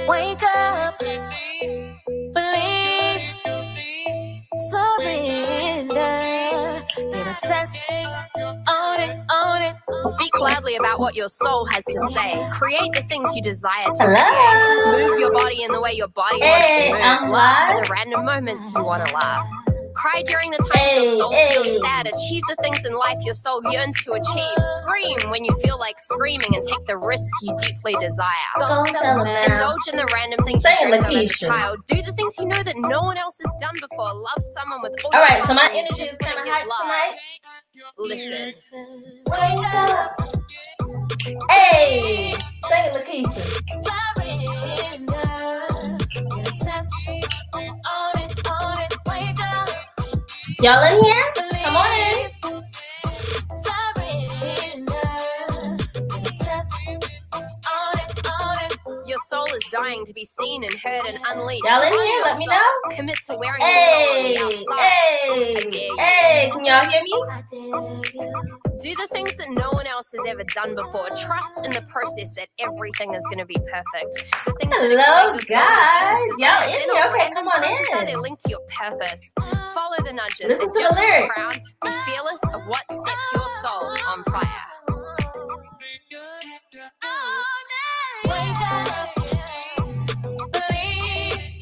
Wake up, believe, surrender, get obsessed, own it. Speak loudly about what your soul has to say. Create the things you desire to create. Move your body in the way your body wants to move. Laugh at the random moments you want to laugh. Cry during the times your soul feels sad. Achieve the things in life your soul yearns to achieve. Scream when you feel like screaming and take the risk you deeply desire. Indulge in the random things you dreamed of as a child. Do the things you know that no one else has done before. Love someone with all your right, so my energy is kind of high tonight. Listen. Wake up. Hey, sing it, Lakeisha. Y'all in here? Come on in. Your soul is dying to be seen and heard and unleashed. Y'all in here? Let me know. Commit to wearing your soul on the outside. Hey, can y'all hear me? Do the things that no one else has ever done before. Trust in the process that everything is going to be perfect. The things Hello, guys. Y'all in here? Okay, come on in. They're linked to your purpose. Follow the nudges. Listen to the lyrics. Proud, be fearless of what sets your soul on fire. Wake up, believe,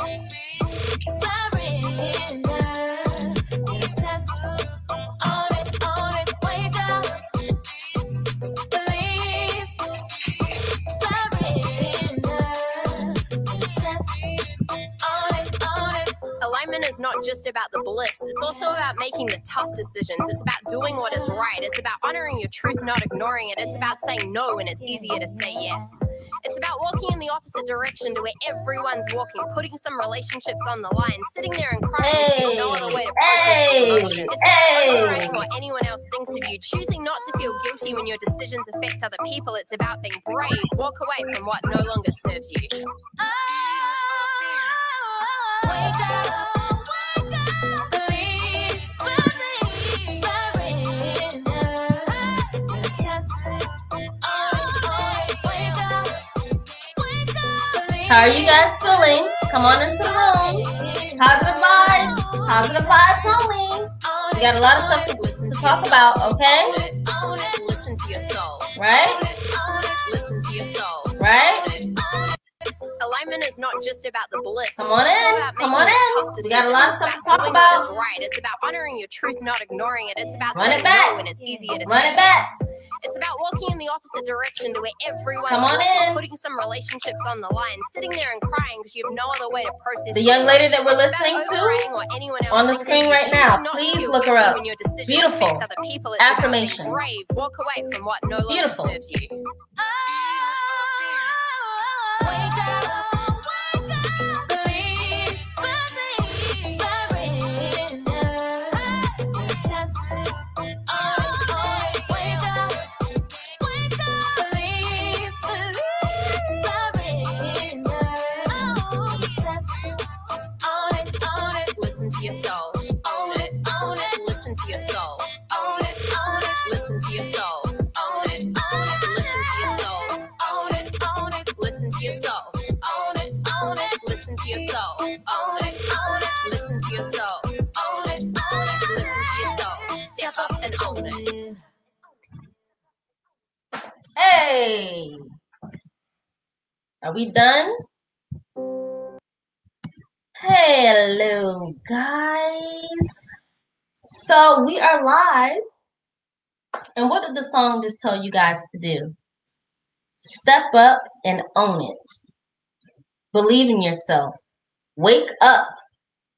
surrender, obsessed, own it, wake up, believe, surrender, obsessed, own it. Alignment is not just about the bliss. It's also about making the tough decisions. It's about doing what is right. It's about honoring your truth, not ignoring it. It's about saying no when it's easier to say yes. It's about walking in the opposite direction to where everyone's walking, putting some relationships on the line, sitting there and crying. No other way to process the emotion. It's about overriding what anyone else thinks of you, choosing not to feel guilty when your decisions affect other people. It's about being brave. Walk away from what no longer serves you. Wake up, believe, surrender, obsessed, wake up, How are you guys feeling? Come on into the room. Positive vibes. Positive vibes only. We got a lot of stuff to talk about, okay? Listen to your soul. Right? Listen to your soul. Right? Alignment is not just about the bliss. Come on in. Come on in. We got a lot of stuff to talk about. It's right. It's about honoring your truth, not ignoring it. It's about Run it back. when it's easier to Run say it back. yes. It's about walking in the opposite direction to where everyone's Come on in. putting some relationships on the line, sitting there and crying because you have no other way to process The young lady that we're listening to on the screen right now, please look her up. Beautiful. Affirmation. Brave. Walk away from what no longer serves you. wake up, believe, surrender, obsessed, wake up, believe, surrender, obsessed, own it, Listen to your soul. Own it. Listen to your soul. Own it. Listen to your soul. Own it. Listen to your soul. Own it. Listen to your soul. Own it. Listen to your soul. Own it. Listen to your soul. Own it. Listen to your soul. Step up and own it. Hey, are we done? Hello, guys. So we are live. And what did the song just tell you guys to do? Step up and own it. Believe in yourself. Wake up.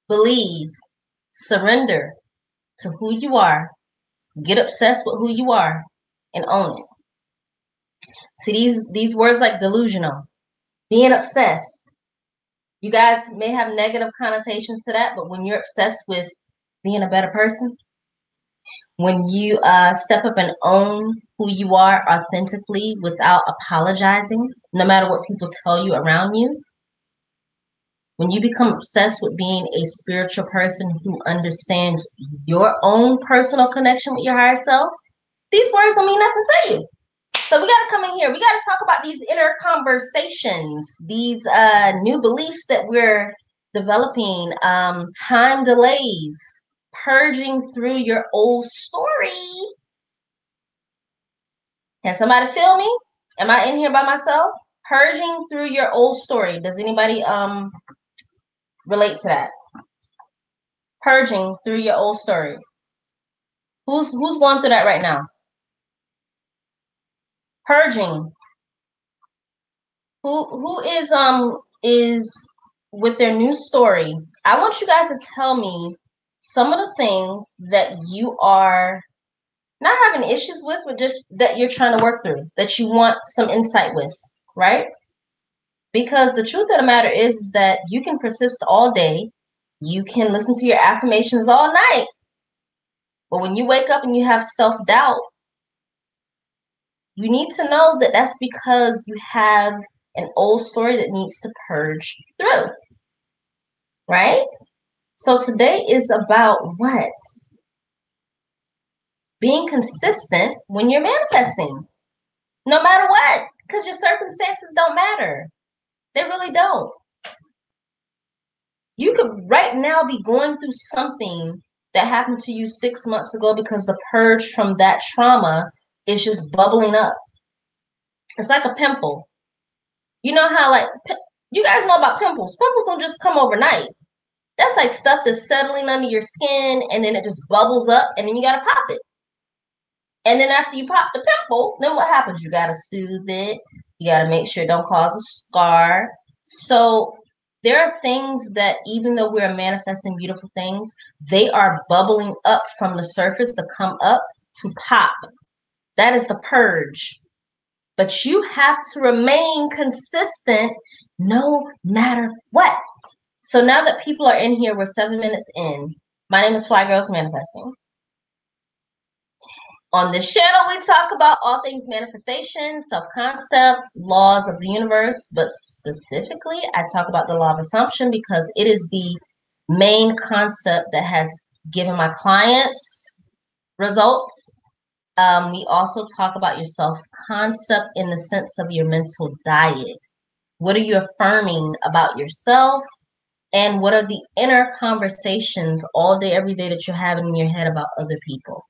Believe. Surrender to who you are. Get obsessed with who you are and own it. See, these words like delusional, being obsessed. You guys may have negative connotations to that, but when you're obsessed with being a better person, when you step up and own who you are authentically without apologizing, no matter what people tell you around you, when you become obsessed with being a spiritual person who understands your own personal connection with your higher self, these words don't mean nothing to you. So we got to come in here. We got to talk about these inner conversations, these new beliefs that we're developing, time delays, purging through your old story. Can somebody feel me? Am I in here by myself? Purging through your old story. Does anybody relate to that? Purging through your old story. Who's going through that right now? Purging. Who is with their new story? I want you guys to tell me some of the things that you are not having issues with, but just that you're trying to work through, that you want some insight with, right? Because the truth of the matter is that you can persist all day, you can listen to your affirmations all night, but when you wake up and you have self-doubt, you need to know that that's because you have an old story that needs to purge through, right? So today is about what? Being consistent when you're manifesting, no matter what, because your circumstances don't matter. They really don't. You could right now be going through something that happened to you 6 months ago because the purge from that trauma is just bubbling up. It's like a pimple. You know how, like, you guys know about pimples. Pimples don't just come overnight. That's like stuff that's settling under your skin, and then it just bubbles up, and then you got to pop it. And then after you pop the pimple, then what happens? You got to soothe it. You got to make sure it don't cause a scar. So there are things that, even though we're manifesting beautiful things, they are bubbling up from the surface to come up to pop. That is the purge. But you have to remain consistent no matter what. So now that people are in here, we're 7 minutes in. My name is flygirlsmanifesting. On this channel, we talk about all things manifestation, self-concept, laws of the universe, but specifically, I talk about the law of assumption because it is the main concept that has given my clients results. We also talk about your self-concept in the sense of your mental diet. What are you affirming about yourself? And what are the inner conversations all day, every day that you're having in your head about other people?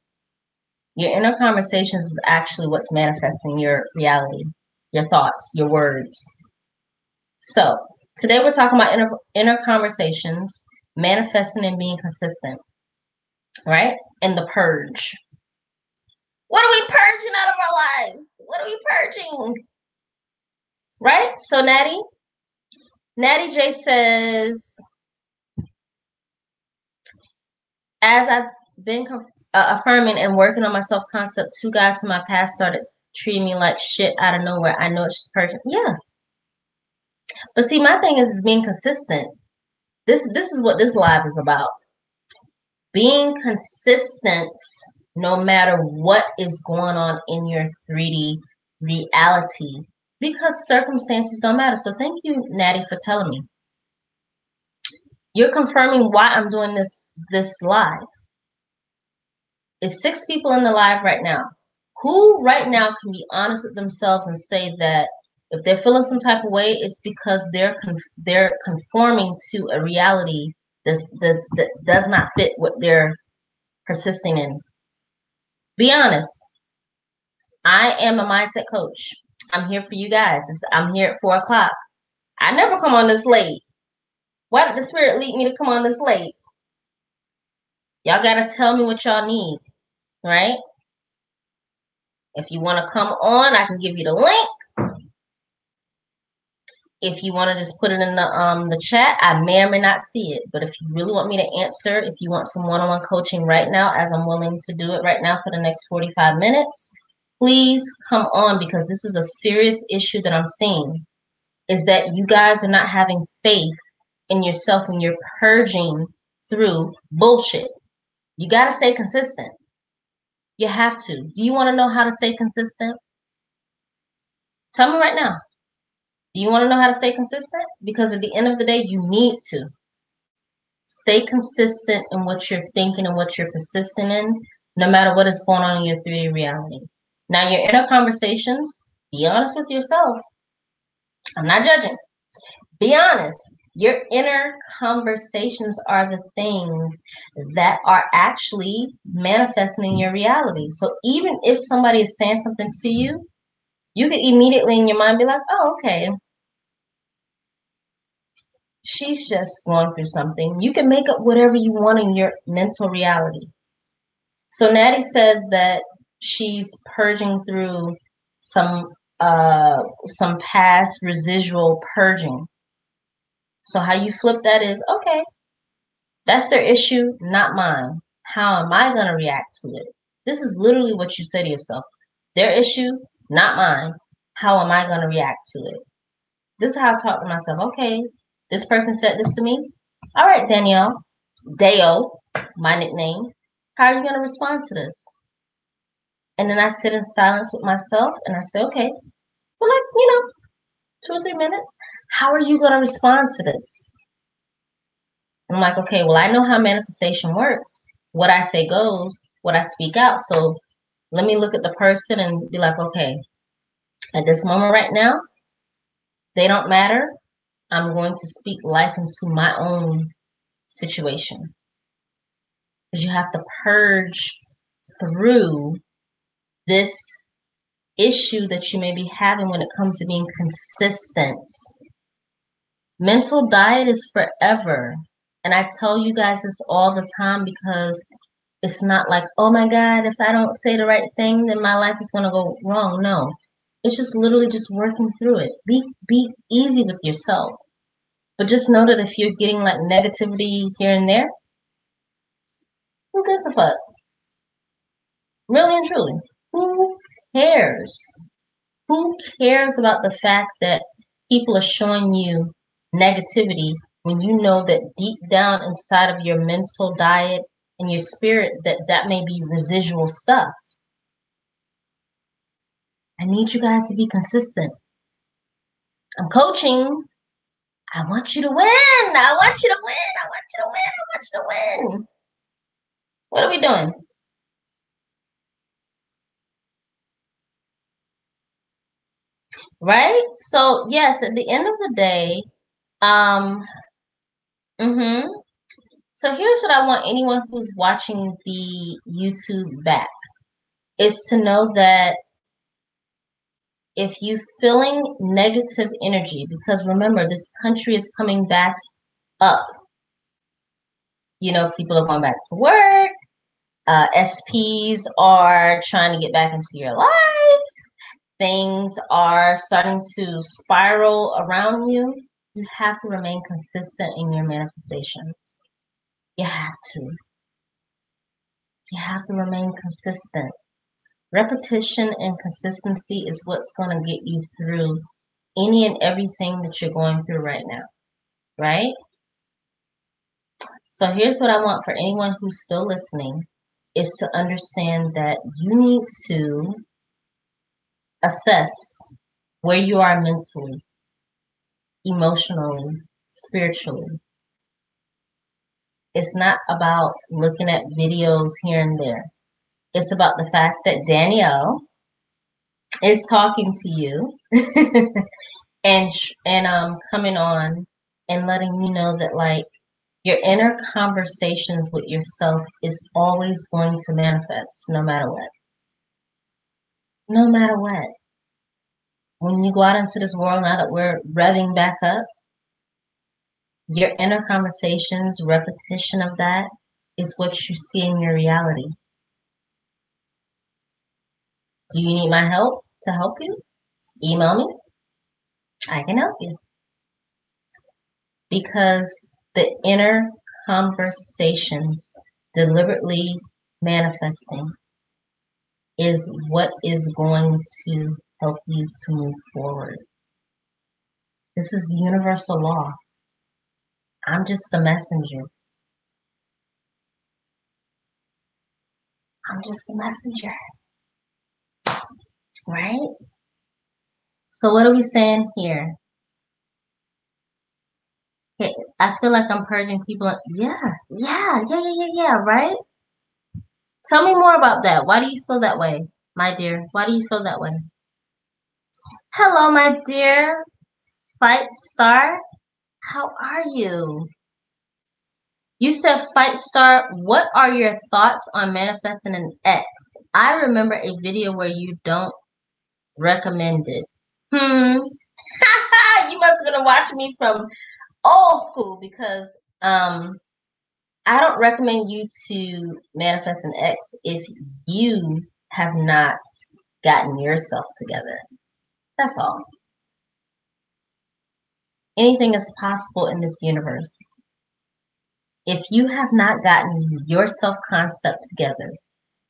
Your inner conversations is actually what's manifesting your reality, your thoughts, your words. So today we're talking about inner conversations, manifesting and being consistent, right? And the purge. What are we purging out of our lives? What are we purging? Right? So Natty J says, as I've been affirming and working on my self-concept, 2 guys from my past started treating me like shit out of nowhere. I know it's just perfect. Yeah. But see, my thing is being consistent. This is what this live is about. Being consistent no matter what is going on in your 3D reality, because circumstances don't matter. So thank you, Natty, for telling me. You're confirming why I'm doing this live. It's 6 people in the live right now. Who right now can be honest with themselves and say that if they're feeling some type of way, it's because they're conforming to a reality that does not fit what they're persisting in? Be honest. I am a mindset coach. I'm here for you guys. I'm here at 4 o'clock. I never come on this late. Why did the spirit lead me to come on this late? Y'all got to tell me what y'all need, right? If you want to come on, I can give you the link. If you want to just put it in the chat, I may or may not see it. But if you really want me to answer, if you want some one-on-one coaching right now, as I'm willing to do it right now for the next 45 minutes, please come on, because this is a serious issue that I'm seeing, is that you guys are not having faith in yourself and you're purging through bullshit. You got to stay consistent. You have to. Do you want to know how to stay consistent? Tell me right now. Do you want to know how to stay consistent? Because at the end of the day, you need to stay consistent in what you're thinking and what you're persisting in, no matter what is going on in your 3D reality. Now, your inner conversations, be honest with yourself. I'm not judging. Be honest. Your inner conversations are the things that are actually manifesting in your reality. So even if somebody is saying something to you, you could immediately in your mind be like, oh, okay, she's just going through something. You can make up whatever you want in your mental reality. So Natty says that she's purging through some past residual purging. So how you flip that is, okay, that's their issue, not mine. How am I going to react to it? This is literally what you say to yourself. Their issue, not mine. How am I going to react to it? This is how I talk to myself. Okay, this person said this to me. All right, Danielle, Deo, my nickname. How are you going to respond to this? And then I sit in silence with myself and I say, okay, well, like, 2 or 3 minutes. How are you going to respond to this? I'm like, okay, well, I know how manifestation works. What I say goes, what I speak out. So let me look at the person and be like, okay, at this moment right now, they don't matter. I'm going to speak life into my own situation. Because you have to purge through this issue that you may be having when it comes to being consistent. Mental diet is forever. And I tell you guys this all the time because it's not like, oh my God, if I don't say the right thing, then my life is going to go wrong. No, it's just literally just working through it. Be easy with yourself. But just know that if you're getting like negativity here and there, who gives a fuck? Really and truly, who cares? Who cares about the fact that people are showing you negativity when you know that deep down inside of your mental diet and your spirit that may be residual stuff? I need you guys to be consistent. I'm coaching. I want you to win. I want you to win. I want you to win. I want you to win. What are we doing? Right? So, yes, at the end of the day, um, mm-hmm. So here's what I want anyone who's watching the YouTube back is to know that if you feeling negative energy, because remember, this country is coming back up. People are going back to work. SPs are trying to get back into your life. Things are starting to spiral around you. You have to remain consistent in your manifestations. You have to. You have to remain consistent. Repetition and consistency is what's going to get you through any and everything that you're going through right now, right? So here's what I want for anyone who's still listening is to understand that you need to assess where you are mentally, emotionally, spiritually. It's not about looking at videos here and there. It's about the fact that Danielle is talking to you and coming on and letting you know that like your inner conversations with yourself is always going to manifest no matter what. No matter what. When you go out into this world now that we're revving back up, your inner conversations, repetition of that is what you see in your reality. Do you need my help to help you? Email me. I can help you. Because the inner conversations, deliberately manifesting, is what is going to help you to move forward. This is universal law. I'm just the messenger. I'm just the messenger. Right? So what are we saying here? Okay, I feel like I'm purging people. Yeah, right? Tell me more about that. Why do you feel that way? my dear? Why do you feel that way? Hello, my dear Fight Star. How are you? You said Fight Star. What are your thoughts on manifesting an ex? I remember a video where you don't recommend it. You must have been watching me from old school because I don't recommend you to manifest an ex if you have not gotten yourself together. That's all. Anything is possible in this universe. If you have not gotten your self-concept together,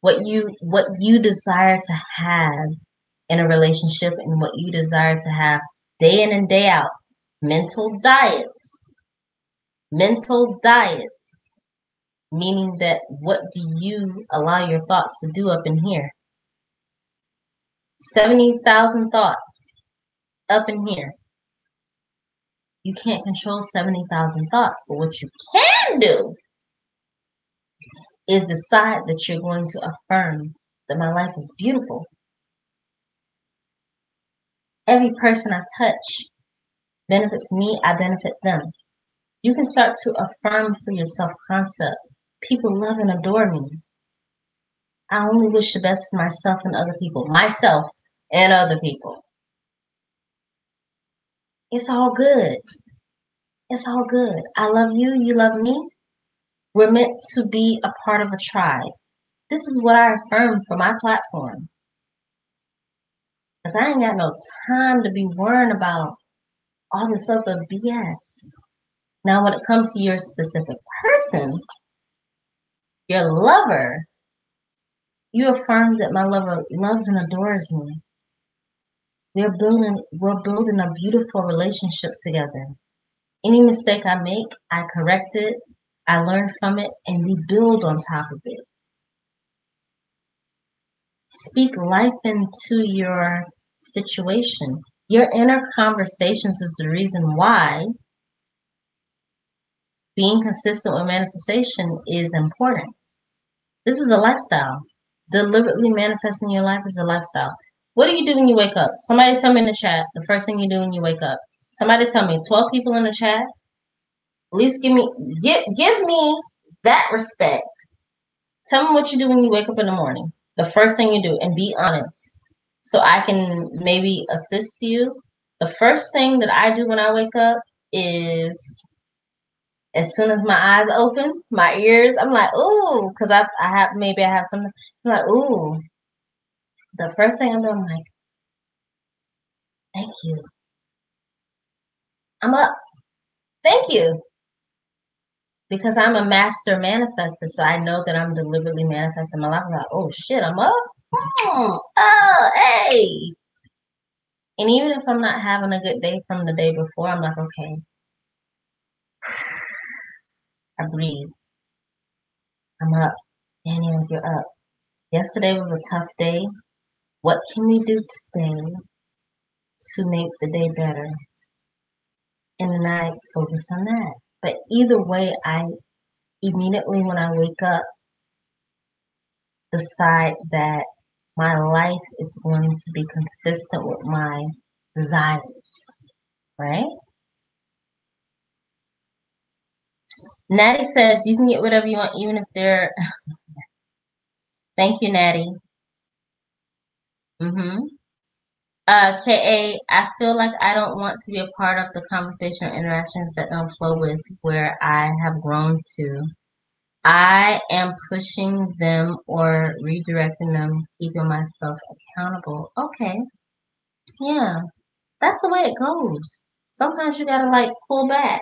what you desire to have in a relationship and what you desire to have day in and day out, mental diets, meaning that what do you allow your thoughts to do up in here? 70,000 thoughts up in here. You can't control 70,000 thoughts, but what you can do is decide that you're going to affirm that my life is beautiful. Every person I touch benefits me, I benefit them. You can start to affirm for your self-concept. People love and adore me. I only wish the best for myself and other people. Myself and other people. It's all good. It's all good. I love you. You love me. We're meant to be a part of a tribe. This is what I affirm for my platform. Because I ain't got no time to be worrying about all this other BS. Now, when it comes to your specific person, your lover, you affirm that my lover loves and adores me. We're building a beautiful relationship together. Any mistake I make, I correct it, I learn from it, and we build on top of it. Speak life into your situation. Your inner conversations is the reason why being consistent with manifestation is important. This is a lifestyle. Deliberately manifesting your life is a lifestyle. What do you do when you wake up? Somebody tell me in the chat the first thing you do when you wake up. Somebody tell me, 12 people in the chat. At least give me that respect. Tell me what you do when you wake up in the morning. The first thing you do, and be honest. So I can maybe assist you. The first thing that I do when I wake up is, as soon as my eyes open, my ears, I'm like, ooh, because I have something. I'm like, ooh. The first thing I do, I'm like, thank you. I'm up. Thank you. Because I'm a master manifester, so I know that I'm deliberately manifesting my life. I'm like, oh shit, I'm up. Oh, hey. And even if I'm not having a good day from the day before, I'm like, okay. I breathe. I'm up. Daniel, you're up. Yesterday was a tough day. What can we do today to make the day better? And then I focus on that. But either way, I immediately when I wake up, decide that my life is going to be consistent with my desires, right? Natty says you can get whatever you want, even if they're. Thank you, Natty. KA, I feel like I don't want to be a part of the conversation or interactions that don't flow with where I have grown to. I am pushing them or redirecting them, keeping myself accountable. Okay. Yeah. That's the way it goes. Sometimes you gotta like pull back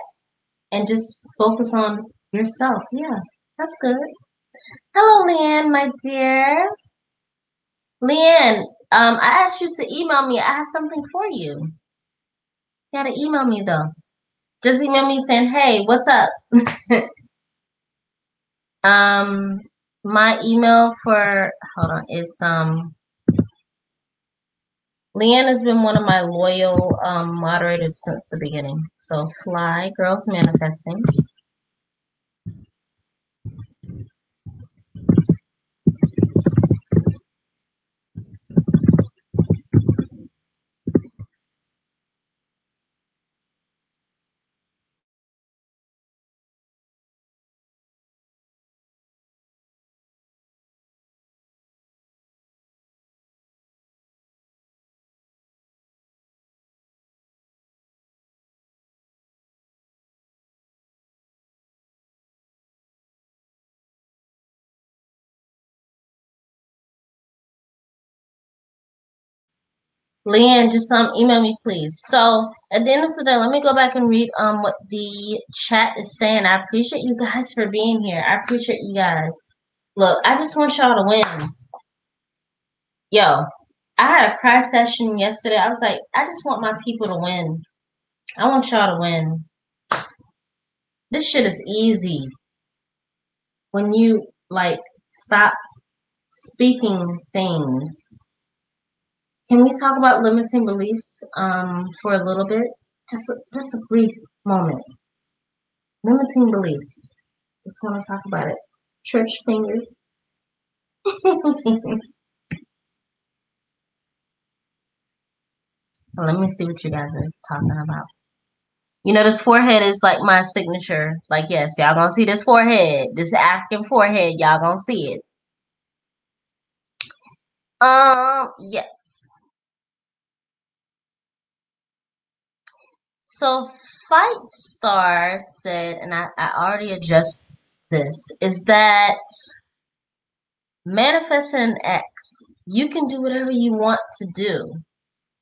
and just focus on yourself. Yeah, that's good. Hello, Leanne, my dear. Leanne, I asked you to email me. I have something for you. You gotta email me though. Just email me saying, hey, what's up? My email for, hold on, it's Leanne has been one of my loyal moderators since the beginning. So Fly Girls Manifesting. Leanne, just email me, please. So at the end of the day, let me go back and read what the chat is saying. I appreciate you guys for being here. I appreciate you guys. Look, I just want y'all to win. Yo, I had a cry session yesterday. I was like, I just want my people to win. I want y'all to win. This shit is easy. When you like stop speaking things. Can we talk about limiting beliefs for a little bit? Just a brief moment. Limiting beliefs. Just want to talk about it. Church finger. Let me see what you guys are talking about. You know, this forehead is like my signature. Like, yes, y'all gonna see this forehead. This African forehead. Y'all gonna see it. Yes. So, Fight Star said, and I already addressed this, is that manifesting an X, you can do whatever you want to do,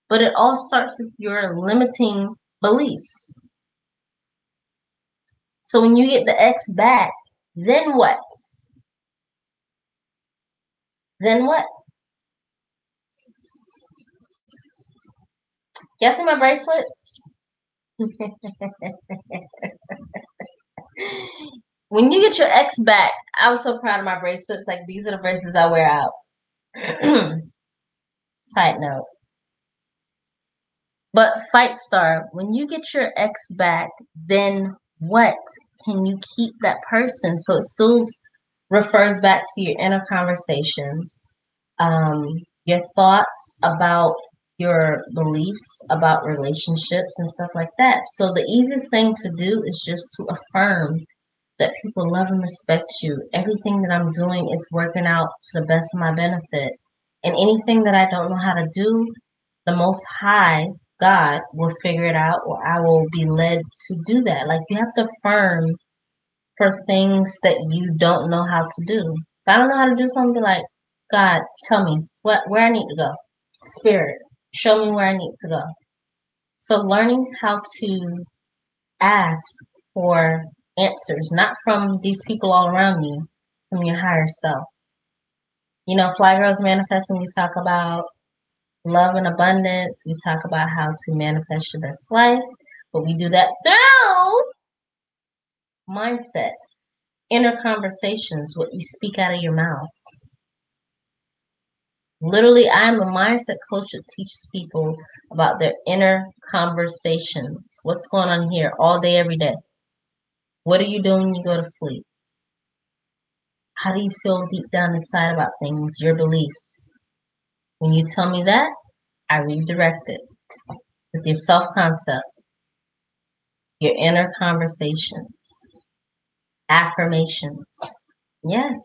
but it all starts with your limiting beliefs. So when you get the X back, then what? Then what? Y'all see my bracelets? When you get your X back, I was so proud of my bracelets. Like, these are the bracelets I wear out. Side note. But Fight Star, when you get your X back, then what? Can you keep that person? So it still refers back to your inner conversations, your thoughts about your beliefs about relationships and stuff like that. So the easiest thing to do is just to affirm that people love and respect you. Everything that I'm doing is working out to the best of my benefit. And anything that I don't know how to do, the Most High, God, will figure it out, or I will be led to do that. Like, you have to affirm for things that you don't know how to do. If I don't know how to do something, be like, God, tell me where I need to go. Spirit, show me where I need to go. So learning how to ask for answers, not from these people all around you, from your higher self. You know, Fly Girls Manifesting, we talk about love and abundance. We talk about how to manifest your best life, but we do that through mindset, inner conversations, what you speak out of your mouth. Literally, I'm a mindset coach that teaches people about their inner conversations. What's going on here all day, every day? What are you doing when you go to sleep? How do you feel deep down inside about things, your beliefs? When you tell me that, I redirect it with your self-concept, your inner conversations, affirmations. Yes,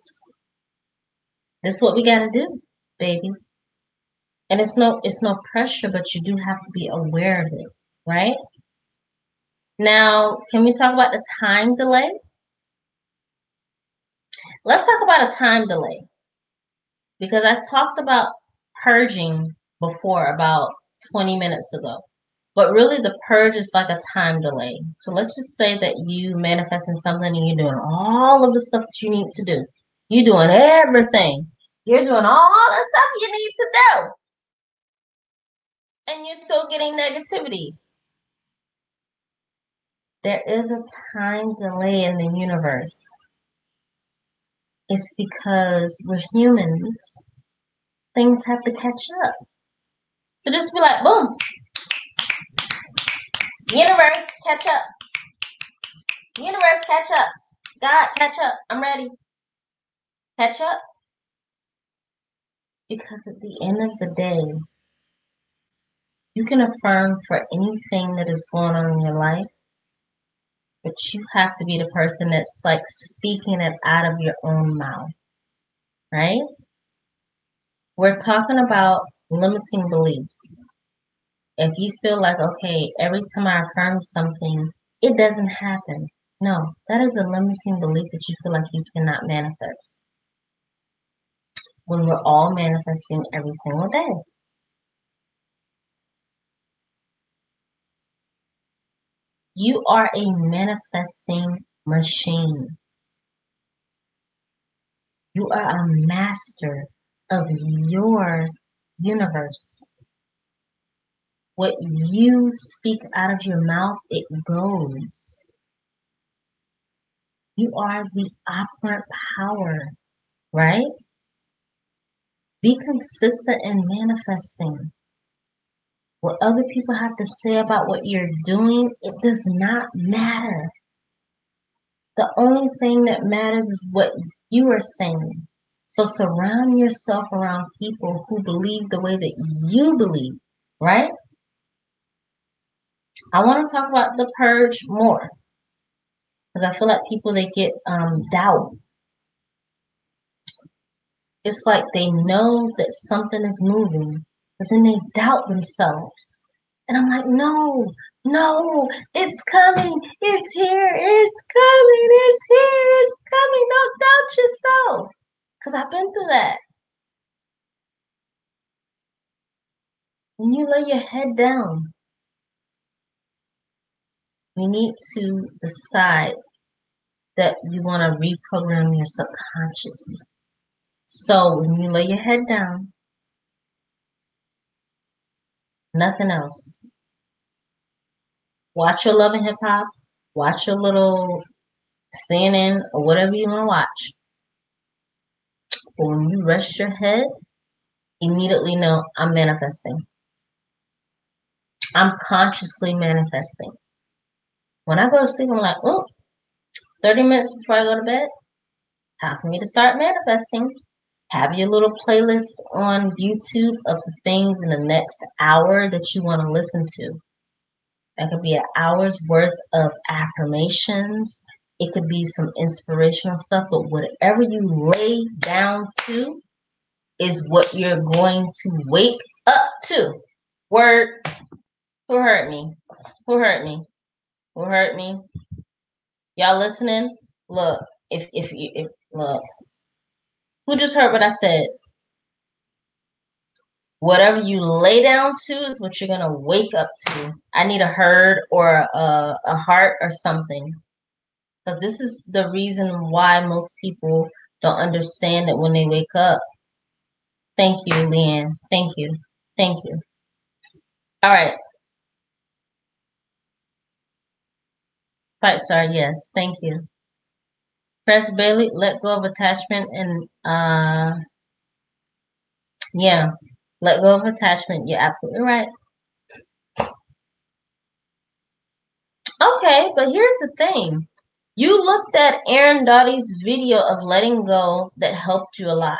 this is what we got to do, baby. And it's no pressure, but you do have to be aware of it, right? Now, can we talk about the time delay? Let's talk about a time delay, because I talked about purging before about 20 minutes ago. But really, the purge is like a time delay. So let's just say that you manifesting something and you're doing all of the stuff that you need to do. You're doing everything. You're doing all the stuff you need to do. And you're still getting negativity. There is a time delay in the universe. It's because we're humans. Things have to catch up. So just be like, boom. Universe, catch up. Universe, catch up. God, catch up. I'm ready. Catch up. Because at the end of the day, you can affirm for anything that is going on in your life, but you have to be the person that's like speaking it out of your own mouth, right? We're talking about limiting beliefs. If you feel like, okay, every time I affirm something, it doesn't happen. No, that is a limiting belief that you feel like you cannot manifest. When we're all manifesting every single day. You are a manifesting machine. You are a master of your universe. What you speak out of your mouth, it goes. You are the operant power, right? Be consistent in manifesting. What other people have to say about what you're doing, it does not matter. The only thing that matters is what you are saying. So surround yourself around people who believe the way that you believe, right? I want to talk about the purge more because I feel like people, they get doubt. It's like they know that something is moving, but then they doubt themselves. And I'm like, no, it's coming, it's here, it's coming, it's here, it's coming. Don't doubt yourself. Because I've been through that. When you lay your head down, you need to decide that you want to reprogram your subconscious. So when you lay your head down, nothing else. Watch your Love and Hip Hop, watch your little CNN or whatever you want to watch. But when you rest your head, immediately know I'm manifesting. I'm consciously manifesting. When I go to sleep, I'm like, oh, 30 minutes before I go to bed, time for me to start manifesting. Have your little playlist on YouTube of the things in the next hour that you want to listen to. That could be an hour's worth of affirmations. It could be some inspirational stuff, but whatever you lay down to is what you're going to wake up to. Word. Who hurt me? Who hurt me? Who hurt me? Y'all listening? Look, if look, who just heard what I said? Whatever you lay down to is what you're gonna wake up to. I need a herd or a heart or something, because this is the reason why most people don't understand that when they wake up. Thank you, Leanne. Thank you. Thank you. All right. Fight Star, yes. Thank you. Press Bailey, let go of attachment and yeah, let go of attachment. You're absolutely right. Okay, but here's the thing. You looked at Aaron Dottie's video of letting go that helped you a lot.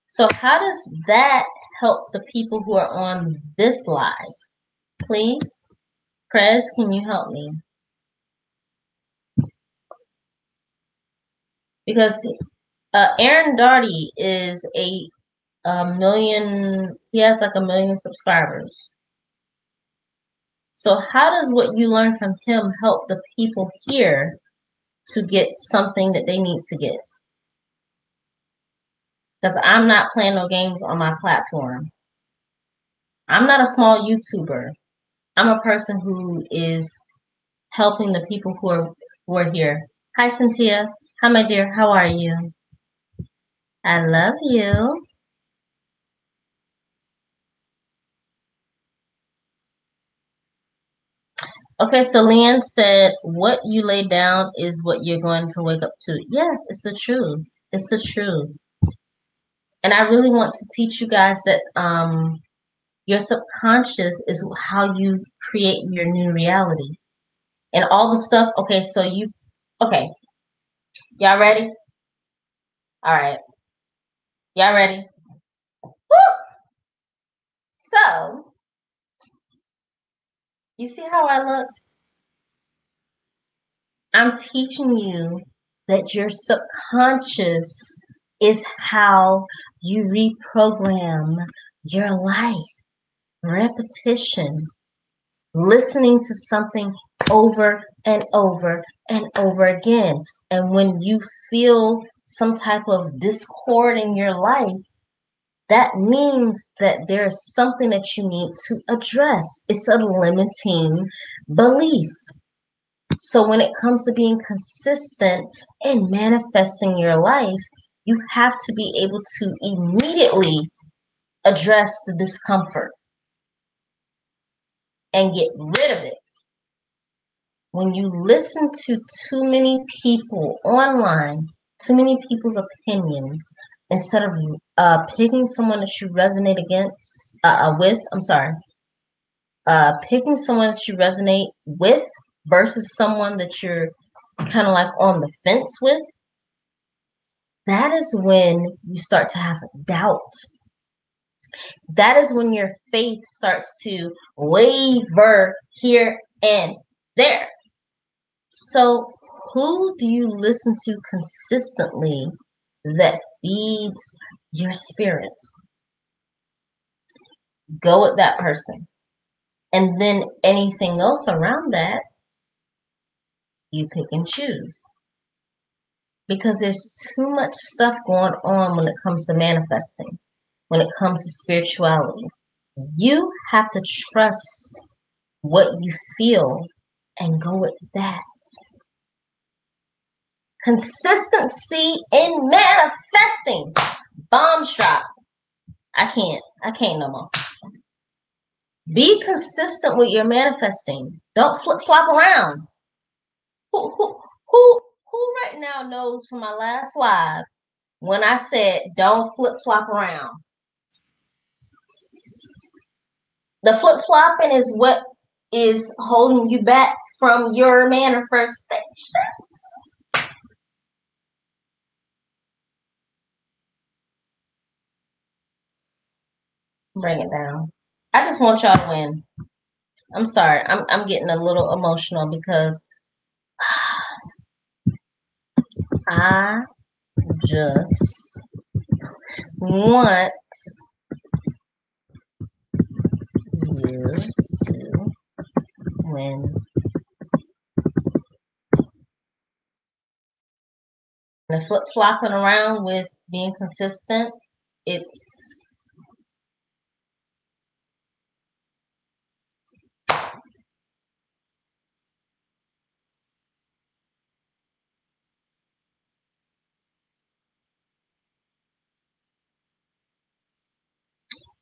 So how does that help the people who are on this live? Please, Prez, can you help me? Because Aaron Dottie is a million, he has like 1 million subscribers. So how does what you learn from him help the people here to get something that they need to get? Because I'm not playing no games on my platform. I'm not a small YouTuber. I'm a person who is helping the people who are here. Hi, Cynthia. Hi, my dear. How are you? I love you. Okay, so Leanne said, what you lay down is what you're going to wake up to. Yes, it's the truth. It's the truth. And I really want to teach you guys that your subconscious is how you create your new reality. And all the stuff, okay, so okay. Y'all ready? All right. Y'all ready? Woo! So, you see how I look? I'm teaching you that your subconscious is how you reprogram your life. Repetition, listening to something over and over and over again. And when you feel some type of discord in your life, that means that there's something that you need to address. It's a limiting belief. So when it comes to being consistent and manifesting your life, you have to be able to immediately address the discomfort and get rid of it. When you listen to too many people online, too many people's opinions, instead of picking someone that you resonate picking someone that you resonate with versus someone that you're kind of like on the fence with, that is when you start to have doubt. That is when your faith starts to waver here and there. So, who do you listen to consistently that feeds your spirit? Go with that person. And then anything else around that, you pick and choose. Because there's too much stuff going on when it comes to manifesting, when it comes to spirituality. You have to trust what you feel and go with that. Consistency in manifesting. Bomb shot. I can't no more. Be consistent with your manifesting. Don't flip-flop around. Who right now knows from my last live when I said don't flip-flop around? The flip-flopping is what is holding you back from your manifestations. Bring it down. I just want y'all to win. I'm sorry. I'm getting a little emotional because I just want you to win. And the flip-flopping around with being consistent, it's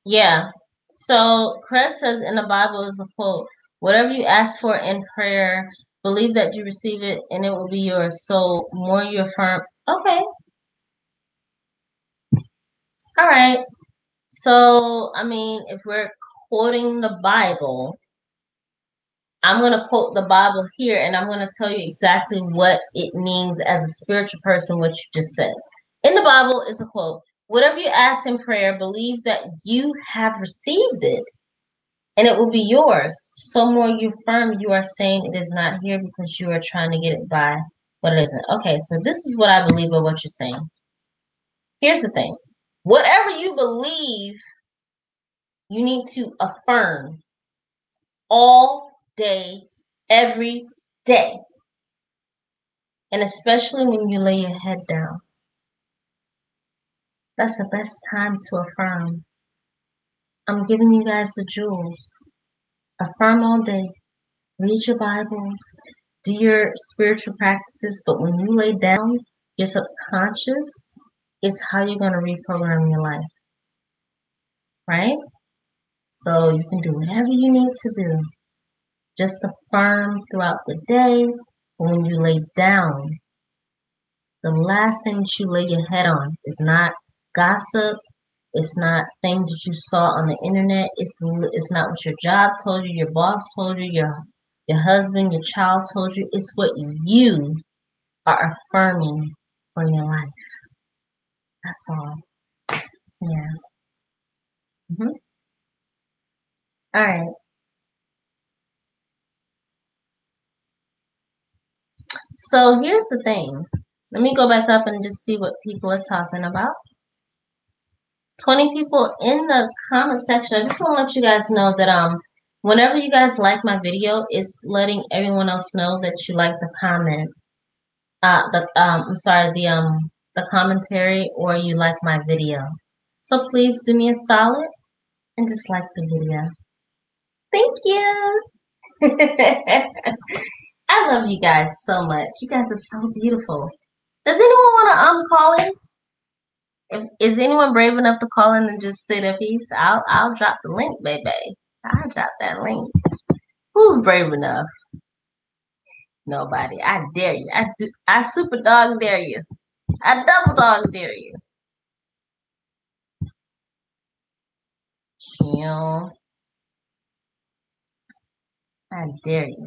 yeah. So Chris says in the Bible is a quote, whatever you ask for in prayer, believe that you receive it and it will be yours. So more you affirm. Okay. All right. So, I mean, if we're quoting the Bible, I'm going to quote the Bible here and I'm going to tell you exactly what it means as a spiritual person, what you just said. In the Bible is a quote, whatever you ask in prayer, believe that you have received it and it will be yours. So more you affirm, you are saying it is not here because you are trying to get it by what it isn't. Okay, so this is what I believe of what you're saying. Here's the thing. Whatever you believe, you need to affirm all day, every day. And especially when you lay your head down. That's the best time to affirm. I'm giving you guys the jewels. Affirm all day. Read your Bibles. Do your spiritual practices. But when you lay down, your subconscious is how you're going to reprogram your life. Right? So you can do whatever you need to do. Just affirm throughout the day. When you lay down, the last thing that you lay your head on is not gossip. It's not things that you saw on the internet. It's not what your job told you, your boss told you, your husband, your child told you. It's what you are affirming for your life. That's all. Yeah. All right. So here's the thing. Let me go back up and just see what people are talking about. 20 people in the comment section. I just want to let you guys know that whenever you guys like my video, it's letting everyone else know that you like the comment. The commentary or you like my video. So please do me a solid and just like the video. Thank you. I love you guys so much. You guys are so beautiful. Does anyone want to call in? Is anyone brave enough to call in and just say their piece? I'll drop the link, baby. I'll drop that link. Who's brave enough? Nobody. I dare you. I super dog dare you. I double dog dare you. Chill. I dare you.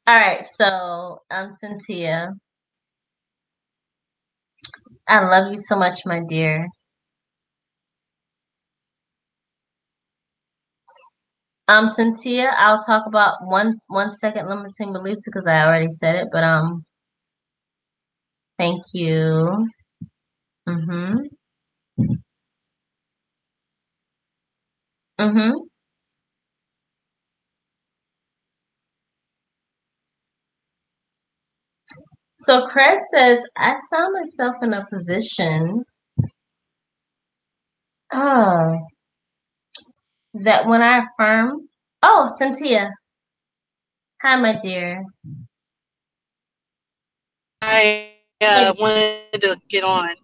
All right, so I'm Cynthia. I love you so much, my dear. Cynthia, I'll talk about one second limiting beliefs because I already said it, but thank you. Mm-hmm. Mm-hmm. So Chris says, I found myself in a position that when I affirm, oh, Cynthia. Hi, my dear. I wanted to get on.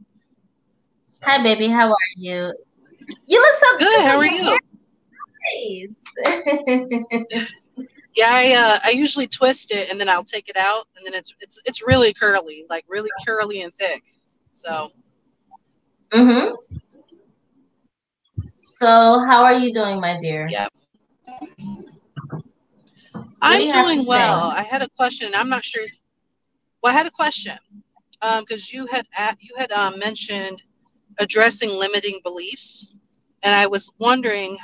So. Hi, baby. How are you? You look so good. How are you? Yeah, I usually twist it and then I'll take it out and then it's really curly, like really curly and thick. So. Mm-hmm. So, how are you doing, my dear? Yeah. I'm doing well. I had a question. I'm not sure. Well, I had a question because you had mentioned addressing limiting beliefs, and I was wondering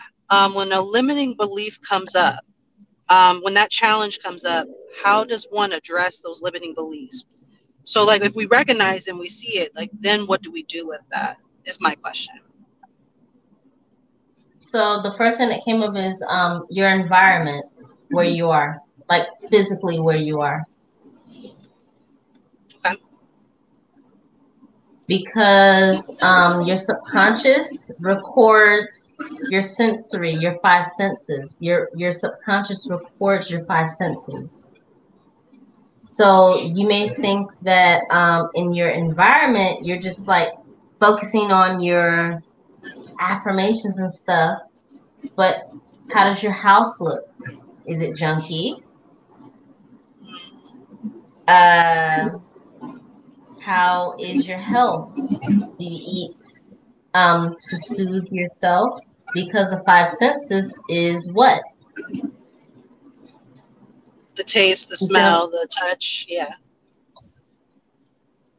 when a limiting belief comes up, when that challenge comes up, how does one address those limiting beliefs? So, like, if we recognize and we see it, like, then what do we do with that? Is my question. So the first thing that came up is your environment, where you are, like physically where you are. Okay. Because your subconscious records your sensory, your five senses. Your subconscious records your five senses. So you may think that in your environment, you're just like focusing on your affirmations and stuff, but how does your house look? Is it junky? How is your health? Do you eat to soothe yourself? Because the five senses is what? The taste, the smell, the touch, yeah.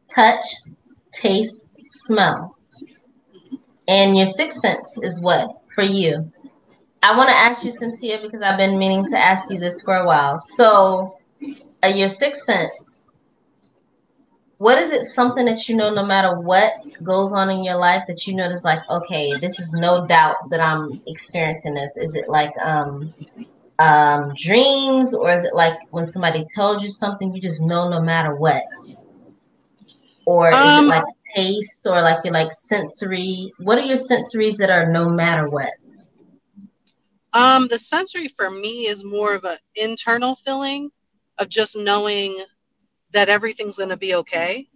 Touch, taste, smell. And your sixth sense is what for you? I want to ask you, Cynthia, because I've been meaning to ask you this for a while. So, your sixth sense, what is it, something that you know no matter what goes on in your life that you know is like, okay, this is no doubt that I'm experiencing this? Is it like dreams, or is it like when somebody tells you something you just know no matter what? Or is it like taste, or like you're like sensory? What are your sensories that are no matter what? The sensory for me is more of an internal feeling of just knowing that everything's going to be okay.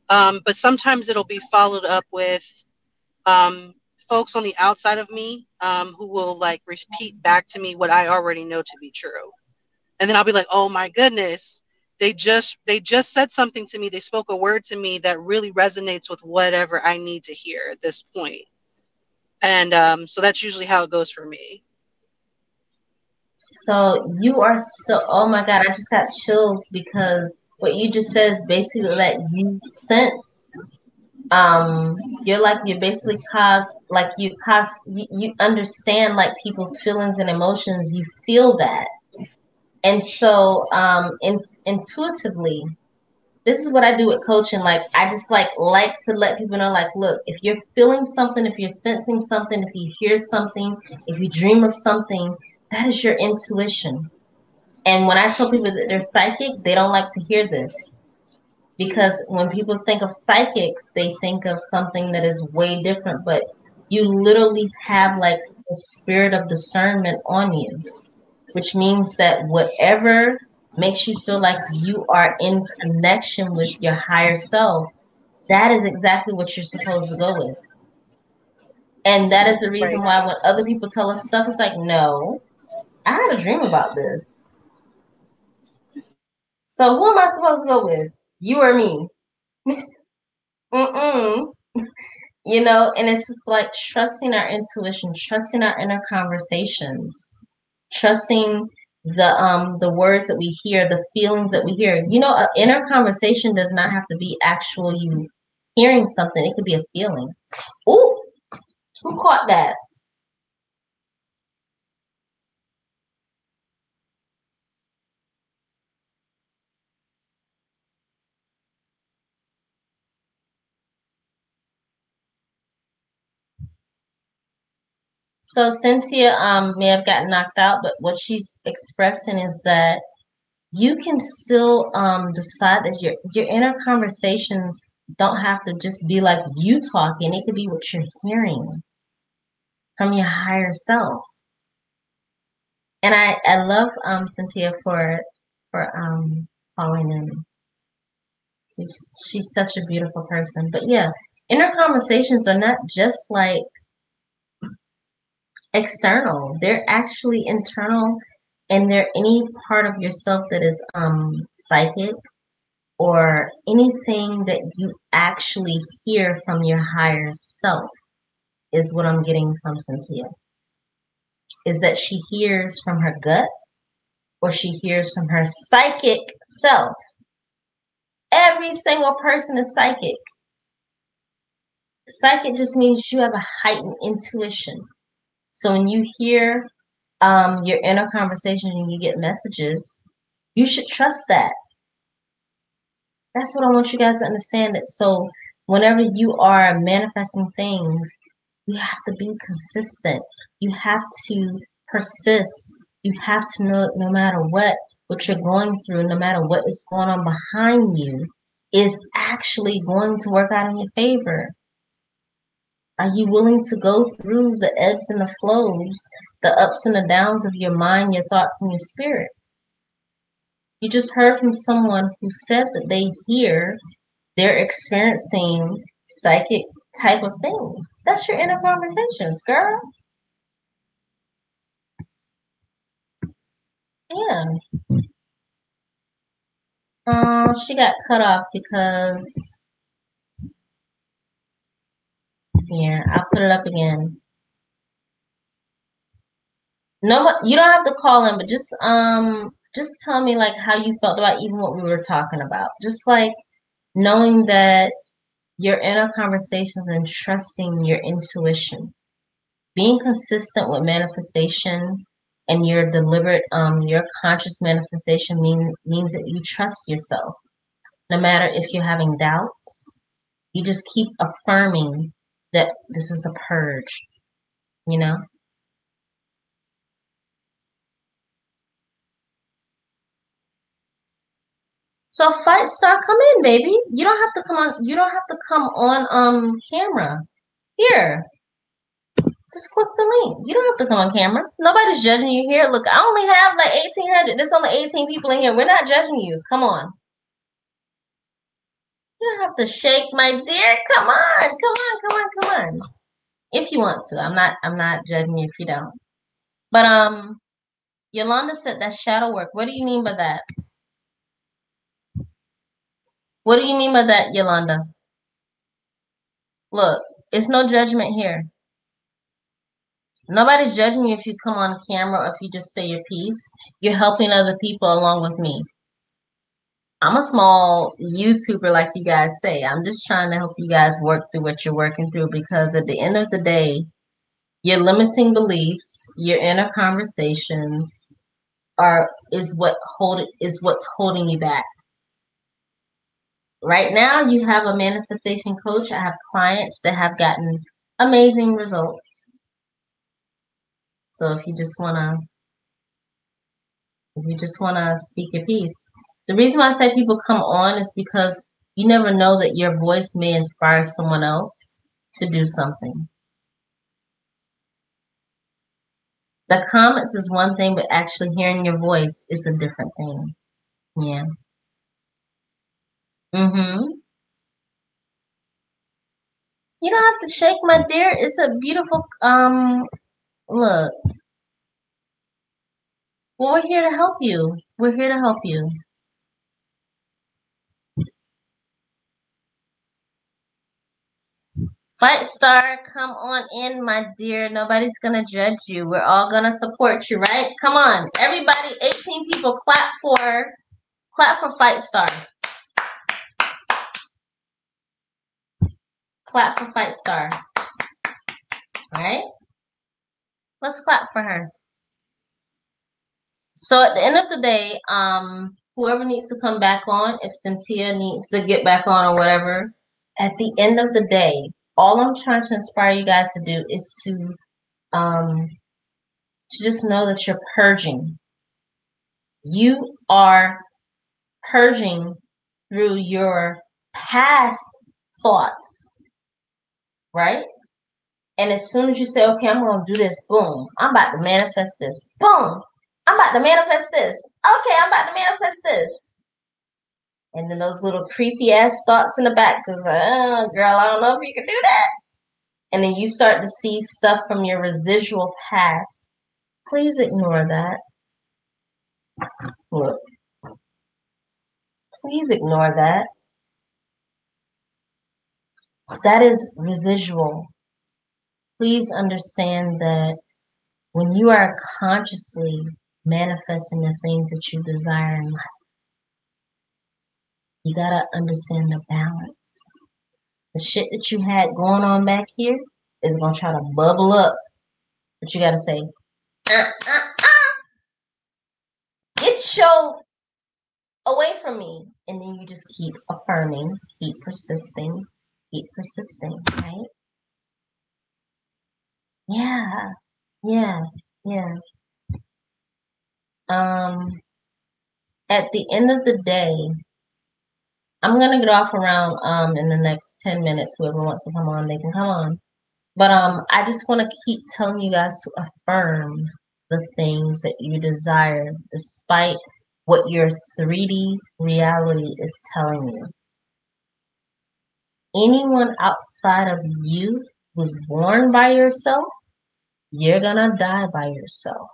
But sometimes it'll be followed up with folks on the outside of me who will like repeat back to me what I already know to be true. And then I'll be like, oh my goodness, they just said something to me. They spoke a word to me that really resonates with whatever I need to hear at this point. And so that's usually how it goes for me. So you are so, oh my God, I just got chills because what you just said is basically that you sense, you're basically you understand like people's feelings and emotions, you feel that. And so intuitively, this is what I do with coaching. Like I just like to let people know, like, look, if you're feeling something, if you're sensing something, if you hear something, if you dream of something, that is your intuition. And when I tell people that they're psychic, they don't like to hear this Because when people think of psychics, they think of something that is way different, but you literally have like the spirit of discernment on you, which means that whatever makes you feel like you are in connection with your higher self, that is exactly what you're supposed to go with. And that is the reason why when other people tell us stuff, it's like, no, I had a dream about this. So who am I supposed to go with? You or me? Mm-mm. You know, and it's just like trusting our intuition, trusting our inner conversations, trusting the words that we hear, the feelings that we hear. You know, an inner conversation does not have to be actual you hearing something. It could be a feeling. Ooh, who caught that? So Cynthia may have gotten knocked out, but what she's expressing is that you can still decide that your inner conversations don't have to just be like you talking. It could be what you're hearing from your higher self. And I love Cynthia for calling in. She's such a beautiful person. But yeah, inner conversations are not just like external. They're actually internal, and they're any part of yourself that is psychic or anything that you actually hear from your higher self is what I'm getting from Cynthia. Is that she hears from her gut or she hears from her psychic self. Every single person is psychic. Psychic just means you have a heightened intuition. So when you hear your inner conversations and you get messages, you should trust that. That's what I want you guys to understand. That so whenever you are manifesting things, you have to be consistent. You have to persist. You have to know no matter what you're going through, no matter what is going on behind you, is actually going to work out in your favor. Are you willing to go through the ebbs and the flows, the ups and the downs of your mind, your thoughts, and your spirit? You just heard from someone who said that they're experiencing psychic type of things. That's your inner conversations, girl. Yeah. She got cut off because here, I'll put it up again. No, you don't have to call in, but just tell me like how you felt about even what we were talking about. Just like knowing that your inner conversations and trusting your intuition, being consistent with manifestation and your deliberate, your conscious manifestation means that you trust yourself. No matter if you're having doubts, you just keep affirming that this is the purge, you know? So fight star, come in, baby. You don't have to come on. You don't have to come on camera. Here, just click the link. You don't have to come on camera. Nobody's judging you here. Look, I only have like 1,800. There's only 18 people in here. We're not judging you. Come on. You don't have to shake, my dear. Come on, come on, come on, come on. If you want to, I'm not judging you if you don't. But Yolanda said that's shadow work. What do you mean by that? What do you mean by that, Yolanda? Look, it's no judgment here. Nobody's judging you if you come on camera or if you just say your piece. You're helping other people along with me. I'm a small YouTuber, like you guys say. I'm just trying to help you guys work through what you're working through, because at the end of the day, your limiting beliefs, your inner conversations is what's holding you back. Right now, you have a manifestation coach. I have clients that have gotten amazing results. So if you just wanna speak your piece. The reason why I say people come on is because You never know that your voice may inspire someone else to do something. The comments is one thing, but actually hearing your voice is a different thing. Yeah. You don't have to shake, my dear. It's a beautiful, look. Well, we're here to help you. We're here to help you. Fight Star, come on in, my dear. Nobody's gonna judge you. We're all gonna support you, right? Come on, everybody. 18 people, clap for Fight Star. Clap for Fight Star. All right, let's clap for her. So at the end of the day, whoever needs to come back on, if Cynthia needs to get back on or whatever, at the end of the day, all I'm trying to inspire you guys to do is to just know that you're purging. You are purging through your past thoughts, right? And as soon as you say, okay, I'm going to do this, boom, I'm about to manifest this. Boom, I'm about to manifest this. Okay, I'm about to manifest this. And then those little creepy ass thoughts in the back, because, girl, I don't know if you can do that. And then you start to see stuff from your residual past. Please ignore that. Look. Please ignore that. That is residual. Please understand that when you are consciously manifesting the things that you desire in life, you gotta understand the balance. The shit that you had going on back here is gonna try to bubble up, but you gotta say, get your away from me, and then you just keep affirming, keep persisting, right? Yeah. At the end of the day, I'm gonna get off around in the next 10 minutes. Whoever wants to come on, they can come on. But I just want to keep telling you guys to affirm the things that you desire, despite what your 3D reality is telling you. Anyone outside of you who's born by yourself, you're gonna die by yourself.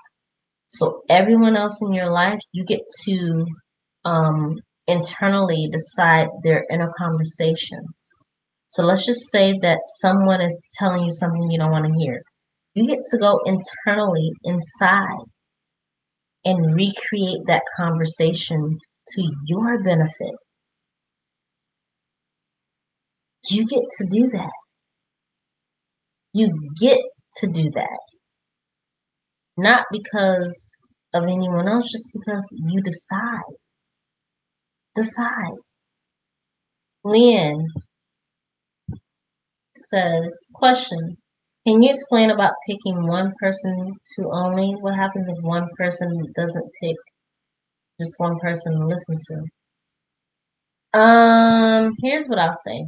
So everyone else in your life, you get to internally decide their inner conversations. So let's just say that someone is telling you something you don't want to hear. You get to go internally inside and recreate that conversation to your benefit. You get to do that. You get to do that. Not because of anyone else, just because you decide. Decide. Leanne says, question, can you explain about picking one person to only? What happens if one person doesn't pick just one person to listen to? Here's what I'll say.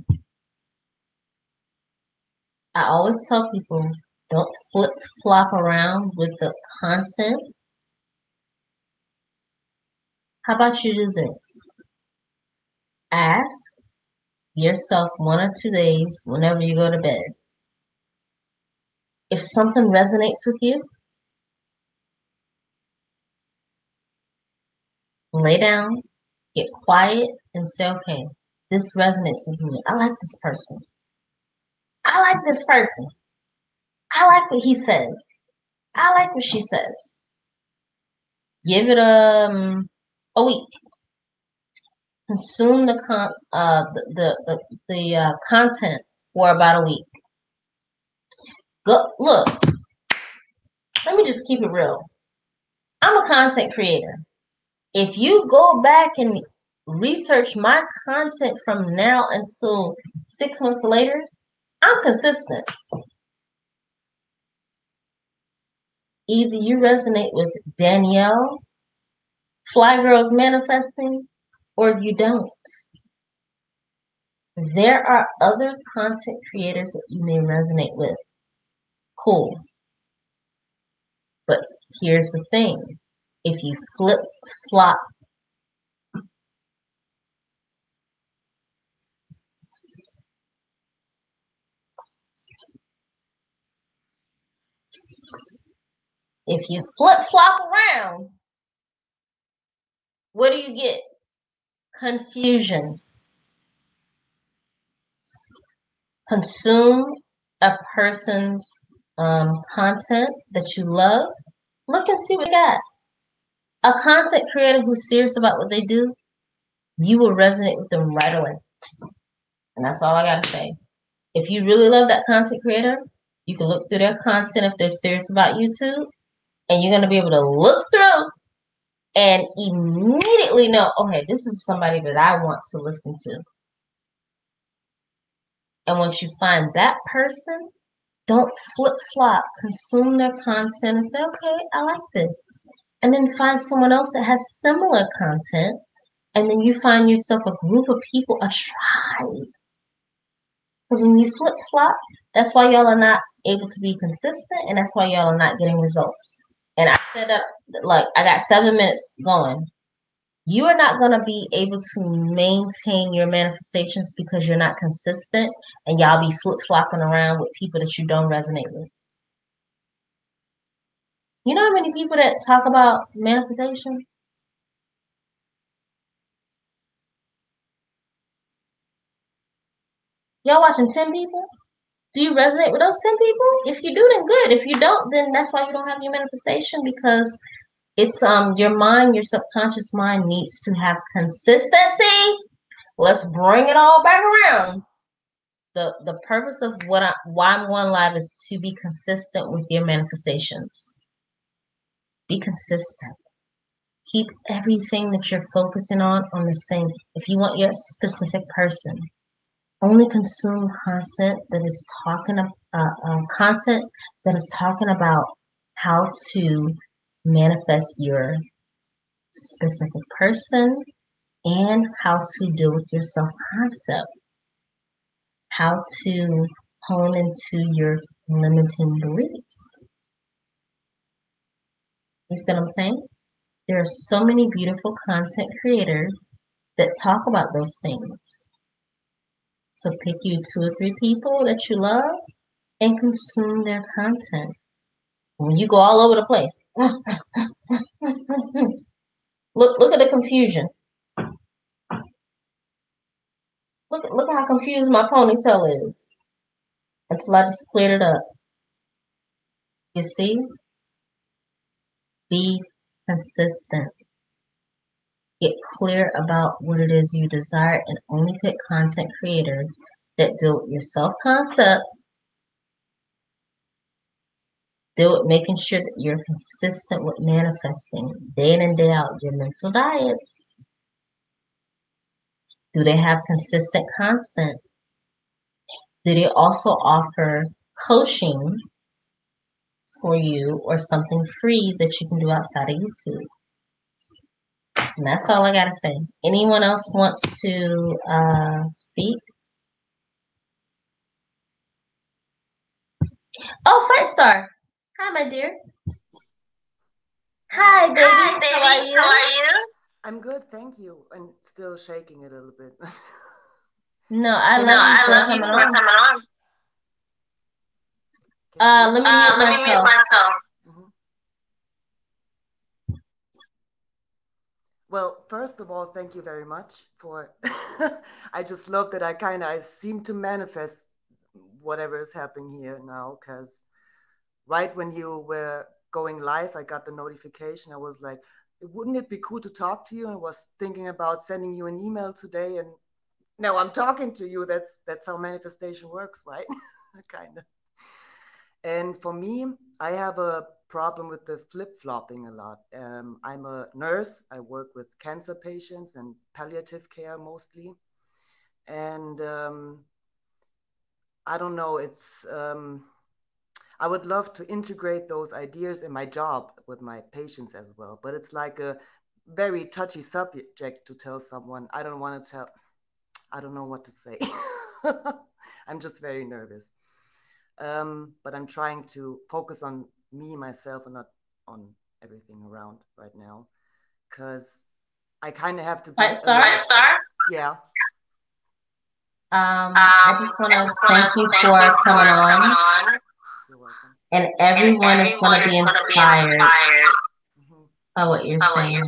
I always tell people, don't flip-flop around with the content. How about you do this? Ask yourself 1 or 2 days whenever you go to bed. If something resonates with you, lay down, get quiet, and say, okay, this resonates with me. I like this person. I like this person. I like what he says. I like what she says. Give it a week. Consume the content for about a week. Look, let me just keep it real. I'm a content creator. If you go back and research my content from now until 6 months later, I'm consistent. Either you resonate with Danielle, Fly Girls Manifesting, or you don't. There are other content creators that you may resonate with. Cool. But here's the thing. If you flip flop, if you flip flop around, what do you get? Confusion. Consume a person's content that you love. Look and see what they got. A content creator who's serious about what they do, you will resonate with them right away. And that's all I gotta say. If you really love that content creator, you can look through their content if they're serious about YouTube, and you're gonna be able to look through and immediately know, okay, this is somebody that I want to listen to. And once you find that person, don't flip-flop. Consume their content and say, okay, I like this. And then find someone else that has similar content. And then you find yourself a group of people, a tribe. Because when you flip-flop, that's why y'all are not able to be consistent. And that's why y'all are not getting results. And I said that, like, I got 7 minutes going. You are not going to be able to maintain your manifestations because you're not consistent, and y'all be flip-flopping around with people that you don't resonate with. You know how many people that talk about manifestation? Y'all watching 10 people? Do you resonate with those 10 people? If you do, then good. If you don't, then that's why you don't have your manifestation, because it's your mind, your subconscious mind needs to have consistency. Let's bring it all back around. The purpose of why I'm going live is to be consistent with your manifestations. Be consistent. Keep everything that you're focusing on the same. If you want your specific person, only consume content that is talking about how to manifest your specific person and how to deal with your self-concept, how to hone into your limiting beliefs. You see what I'm saying? There are so many beautiful content creators that talk about those things. So pick you 2 or 3 people that you love and consume their content. When you go all over the place, look at the confusion. Look how confused my ponytail is until I just cleared it up. You see? Be consistent. Get clear about what it is you desire and only pick content creators that deal with your self-concept, deal with making sure that you're consistent with manifesting day in and day out your mental diets. Do they have consistent content? Do they also offer coaching for you or something free that you can do outside of YouTube? And that's all I gotta say. Anyone else wants to speak? Oh, Fight Star. Hi, my dear. Hi, baby. How are you? I'm good, thank you. And still shaking a little bit. No, I love you for coming on. Let me mute myself. Mhm. Well, first of all, thank you very much for. I just love that I seem to manifest whatever is happening here now, because right when you were going live, I got the notification. I was like, wouldn't it be cool to talk to you? I was thinking about sending you an email today, and now I'm talking to you. That's how manifestation works, right? Kind of. And for me, I have a problem with the flip-flopping a lot. I'm a nurse. I work with cancer patients and palliative care mostly. And I don't know, I would love to integrate those ideas in my job with my patients as well. But it's like a very touchy subject to tell someone. I don't want to tell. I don't know what to say. I'm just very nervous. But I'm trying to focus on me, myself, and not on everything around right now. Because I kind of have to White be Star. alert. Yeah. I just want to thank you for coming on, You're welcome. and everyone is going to be inspired Hmm. by what you're saying.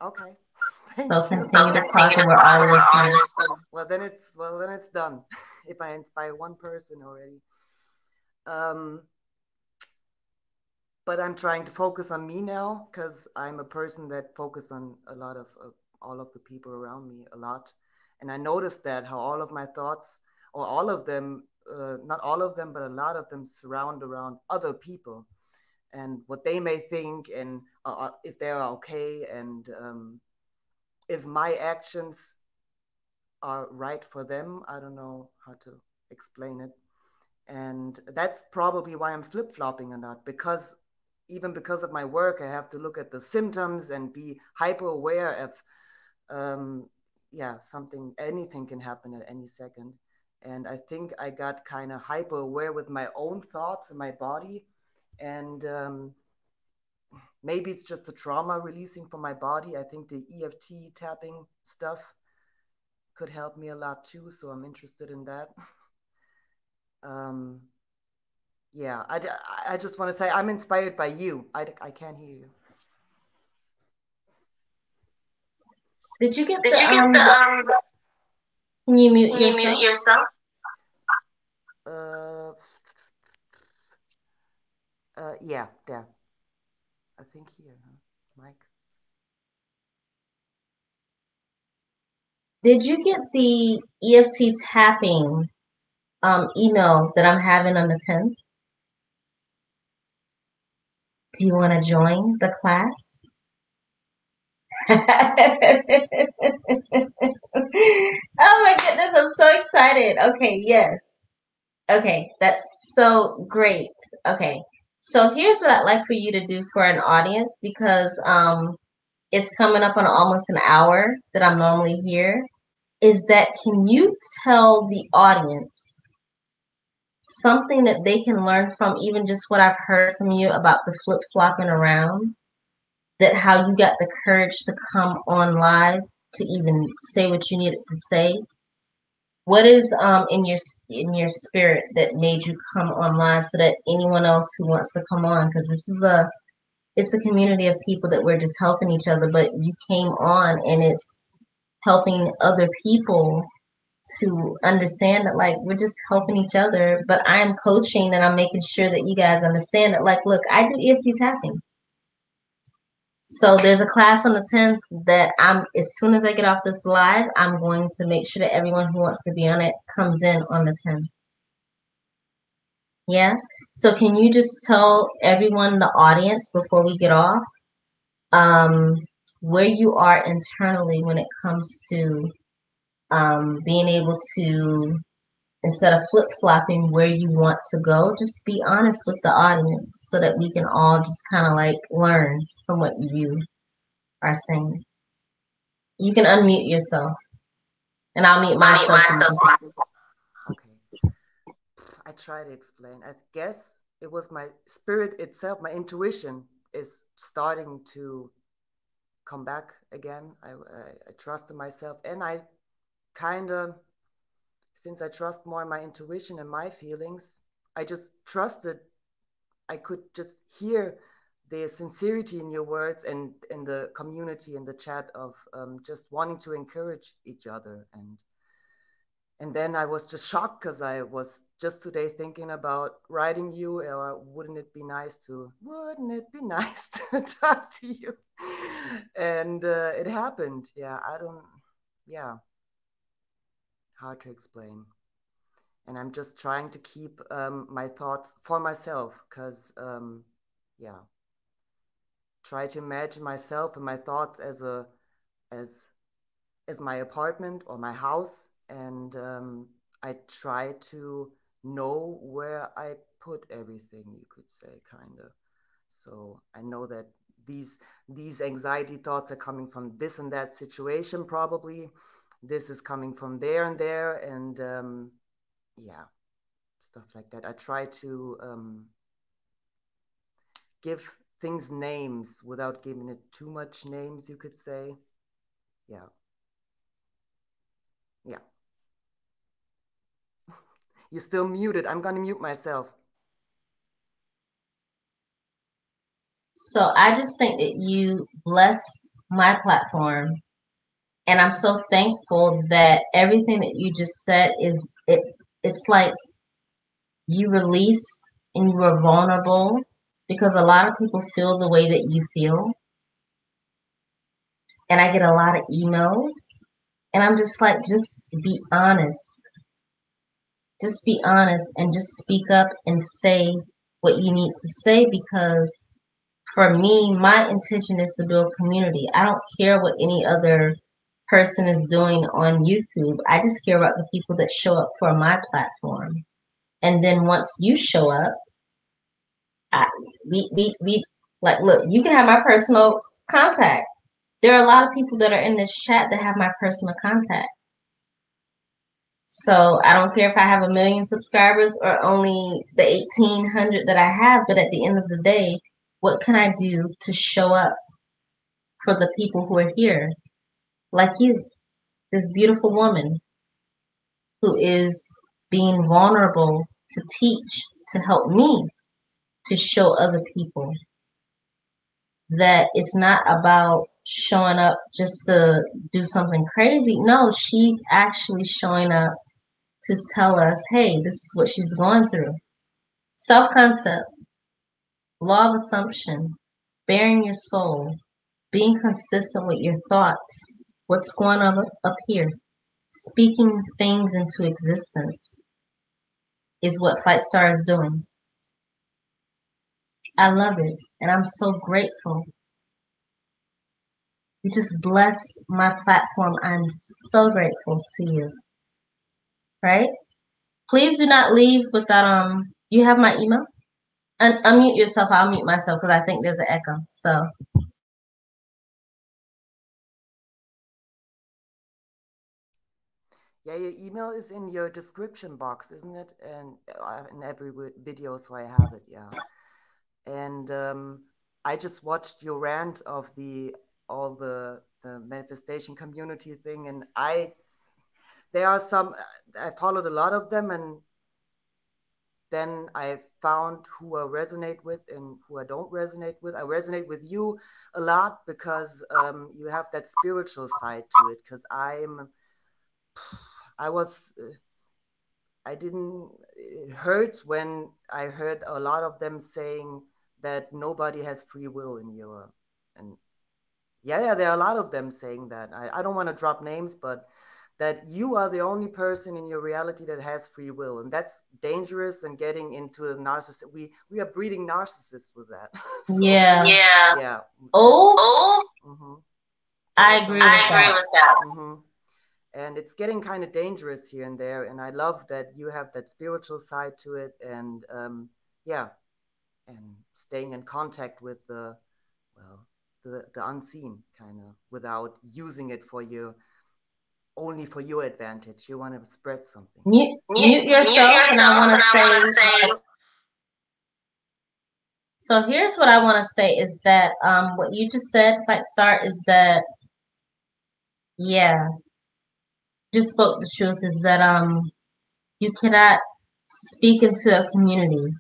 Okay. So Thank you. continue to talk, and we're all listening. Well, then it's done. If I inspire one person already. Um, but I'm trying to focus on me now because I'm a person that focus on a lot of all of the people around me a lot, and I noticed that how all of my thoughts, or all of them, not all of them, but a lot of them surround around other people and what they may think, and if they are okay, and if my actions are right for them. I don't know how to explain it. And that's probably why I'm flip flopping or not, because even because of my work, I have to look at the symptoms and be hyper aware of, um, yeah, something, anything can happen at any second. And I think I got kind of hyper aware with my own thoughts and my body. And maybe it's just the trauma releasing from my body. I think the EFT tapping stuff could help me a lot too. So I'm interested in that. um, yeah, I just want to say I'm inspired by you. I can't hear you. Did you get the? Can you mute yourself? Uh, yeah, there. I think here, huh? Mike. Did you get the EFT tapping email that I'm having on the 10th? Do you want to join the class? Oh my goodness, I'm so excited. Okay, yes. Okay, that's so great. Okay. So here's what I'd like for you to do for an audience, because it's coming up on almost an hour that I'm normally here, is that can you tell the audience something that they can learn from, even just what I've heard from you about the flip-flopping around, that how you got the courage to come on live to even say what you needed to say? What is in your spirit that made you come on live, so that anyone else who wants to come on, because this is it's a community of people that we're just helping each other, but you came on and it's helping other people to understand that, like, we're just helping each other, but I'm coaching and I'm making sure that you guys understand that, like, look, I do EFT tapping. So there's a class on the 10th that as soon as I get off this live, I'm going to make sure that everyone who wants to be on it comes in on the 10th. Yeah. So can you just tell everyone in the audience before we get off, um, where you are internally when it comes to being able to, instead of flip-flopping where you want to go, just be honest with the audience so that we can all just kind of like learn from what you are saying. You can unmute yourself, and I'll mute myself. Okay. I try to explain. I guess it was my spirit itself, my intuition is starting to come back again. I trusted myself, and I kind of, since I trust more in my intuition and my feelings, I just trusted. I could just hear the sincerity in your words and in the community in the chat of just wanting to encourage each other. And then I was just shocked because I was just today thinking about writing you, or wouldn't it be nice to talk to you? And it happened. Yeah, yeah, hard to explain. And I'm just trying to keep my thoughts for myself because, yeah, try to imagine myself and my thoughts as as my apartment or my house, and I try to know where I put everything, you could say, kind of. So I know that these anxiety thoughts are coming from this and that situation probably, this is coming from there and there, and yeah, stuff like that. I try to give things names without giving it too much names, you could say. Yeah. Yeah. You're still muted. I'm going to mute myself. So I just think that you bless my platform, and I'm so thankful that everything that you just said is it's like you release and you are vulnerable, because a lot of people feel the way that you feel. And I get a lot of emails, and I'm just like, just be honest. Just be honest and just speak up and say what you need to say, because for me, my intention is to build community. I don't care what any other person is doing on YouTube. I just care about the people that show up for my platform. And then once you show up, we like, look, you can have my personal contact. There are a lot of people that are in this chat that have my personal contact. So I don't care if I have 1 million subscribers or only the 1,800 that I have, but at the end of the day, what can I do to show up for the people who are here? Like you, this beautiful woman who is being vulnerable to teach, to help me, to show other people that it's not about showing up just to do something crazy. No, she's actually showing up to tell us, hey, this is what she's going through. Self-concept, law of assumption, bearing your soul, being consistent with your thoughts, what's going on up here, speaking things into existence is what Flightstar is doing. I love it, and I'm so grateful. You just blessed my platform. I'm so grateful to you. Right? Please do not leave without you have my email? Unmute yourself. I'll mute myself because I think there's an echo. So Yeah, your email is in your description box, isn't it? And in every video, so I have it. Yeah. And I just watched your rant of all the manifestation community thing, and there are some, I followed a lot of them, and then I found who I resonate with and who I don't resonate with. I resonate with you a lot because you have that spiritual side to it. Because I was, I didn't, it hurts when I heard a lot of them saying that nobody has free will in Europe. And yeah, there are a lot of them saying that. I don't want to drop names, but that you are the only person in your reality that has free will, and that's dangerous and getting into a narcissist. We are breeding narcissists with that. So, yeah. Oh, Mm-hmm. I agree with that. Mm-hmm. And it's getting kind of dangerous here and there, and I love that you have that spiritual side to it, and yeah, and staying in contact with the unseen, kind of, without using it for you only for your advantage. You want to spread something. Mute yourself, and I want to say. So here's what I want to say is that what you just said, Flightstar, is that yeah, just spoke the truth. Is that you cannot speak into a community.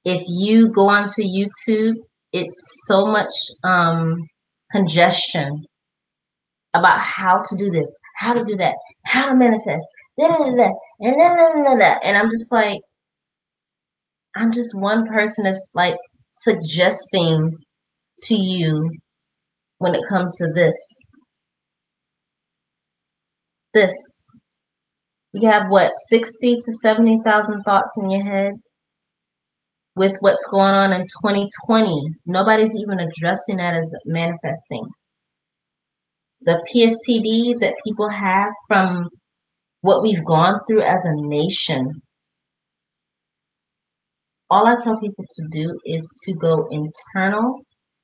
If you go onto YouTube, it's so much congestion about how to do this, how to do that, how to manifest, da, da, da, da, and da, da, da, da. And I'm just like, I'm just one person that's like suggesting to you when it comes to this. You have what, 60 to 70,000 thoughts in your head with what's going on in 2020. Nobody's even addressing that as manifesting. The PSTD that people have from what we've gone through as a nation. All I tell people to do is to go internal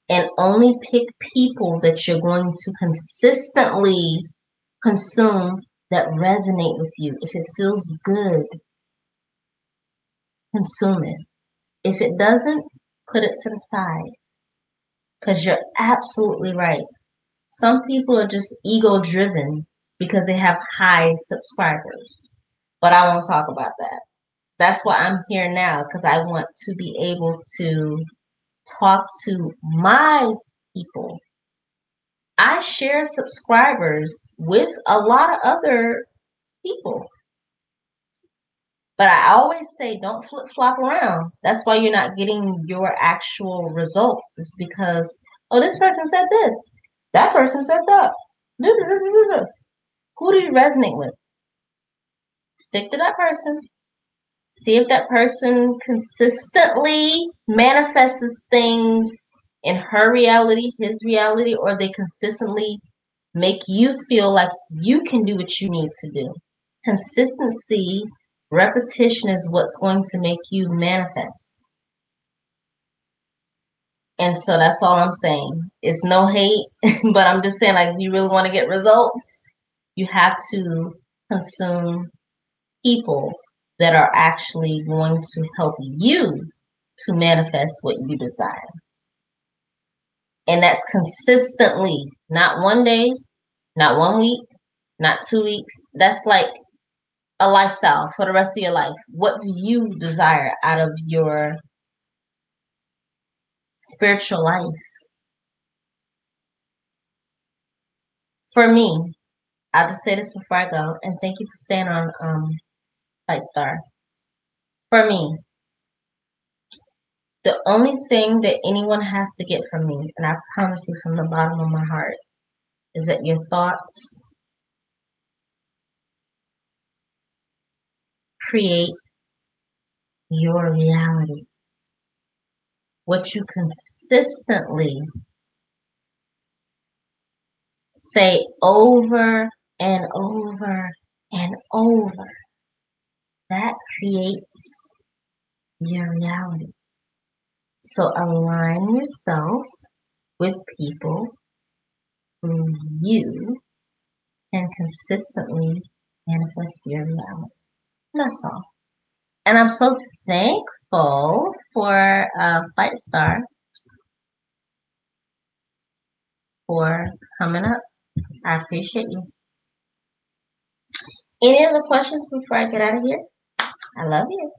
and only pick people that you're going to consistently consume that resonate with you. If it feels good, consume it. If it doesn't, put it to the side. Because you're absolutely right. Some people are just ego driven because they have high subscribers. But I won't talk about that. That's why I'm here now, because I want to be able to talk to my people. I share subscribers with a lot of other people. But I always say don't flip flop around. That's why you're not getting your actual results. It's because, oh, this person said this. That person said that. Who do you resonate with? Stick to that person. See if that person consistently manifests things in her reality, his reality, or they consistently make you feel like you can do what you need to do. Consistency, repetition is what's going to make you manifest. And so that's all I'm saying. It's no hate, but I'm just saying, like, if you really want to get results, you have to consume people that are actually going to help you to manifest what you desire. And that's consistently, not one day, not 1 week, not 2 weeks. That's like a lifestyle for the rest of your life. What do you desire out of your spiritual life? For me, I'll just say this before I go, and thank you for staying on Fight Star. For me, the only thing that anyone has to get from me, and I promise you from the bottom of my heart, is that your thoughts create your reality. What you consistently say over and over and over, that creates your reality. So align yourself with people who you can consistently manifest your reality. That's all. And I'm so thankful for Fight Star for coming up. I appreciate you. Any other questions before I get out of here? I love you.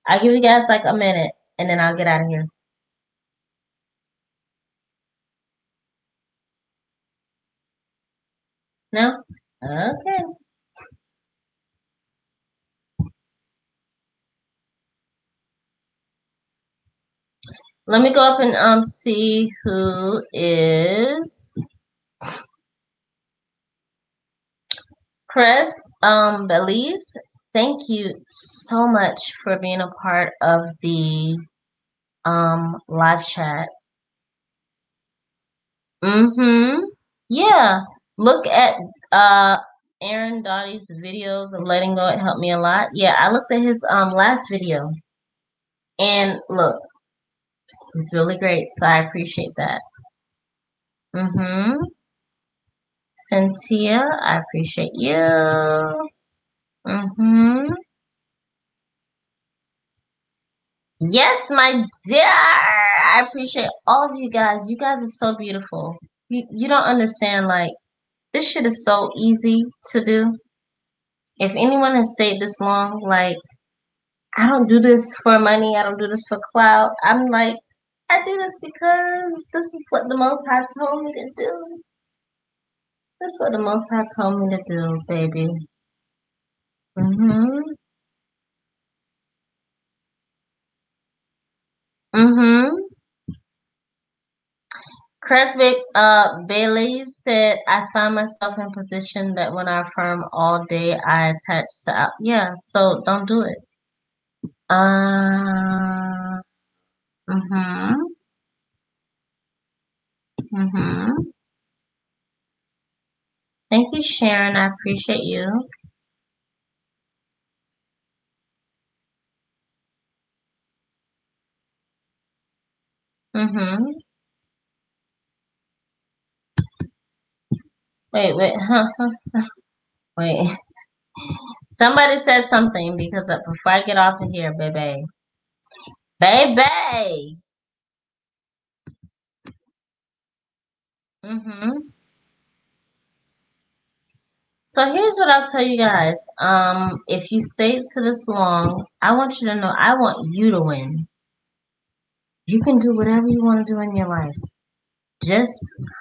I'll give you guys like a minute and then I'll get out of here. No? Okay. Let me go up and see who is Chris Belize. Thank you so much for being a part of the live chat. Yeah. Look at Aaron Dottie's videos of letting go. It helped me a lot. Yeah, I looked at his last video. And look, he's really great, so I appreciate that. Cynthia, I appreciate you. Yes, my dear. I appreciate all of you guys. You guys are so beautiful. You don't understand, like, this shit is so easy to do. If anyone has stayed this long, like, I don't do this for money. I don't do this for clout. I'm like, I do this because this is what the Most High told me to do. That's what the Most High told me to do, baby. Mm-hmm. Creswick Bailey said, I find myself in position that when I affirm all day, I attach to, yeah, so don't do it. Uh, mm-hmm. Thank you, Sharon. I appreciate you. Wait, wait. Somebody said something because before I get off of here, baby. Baby! So here's what I'll tell you guys. If you stayed to this long, I want you to know I want you to win. You can do whatever you want to do in your life. Just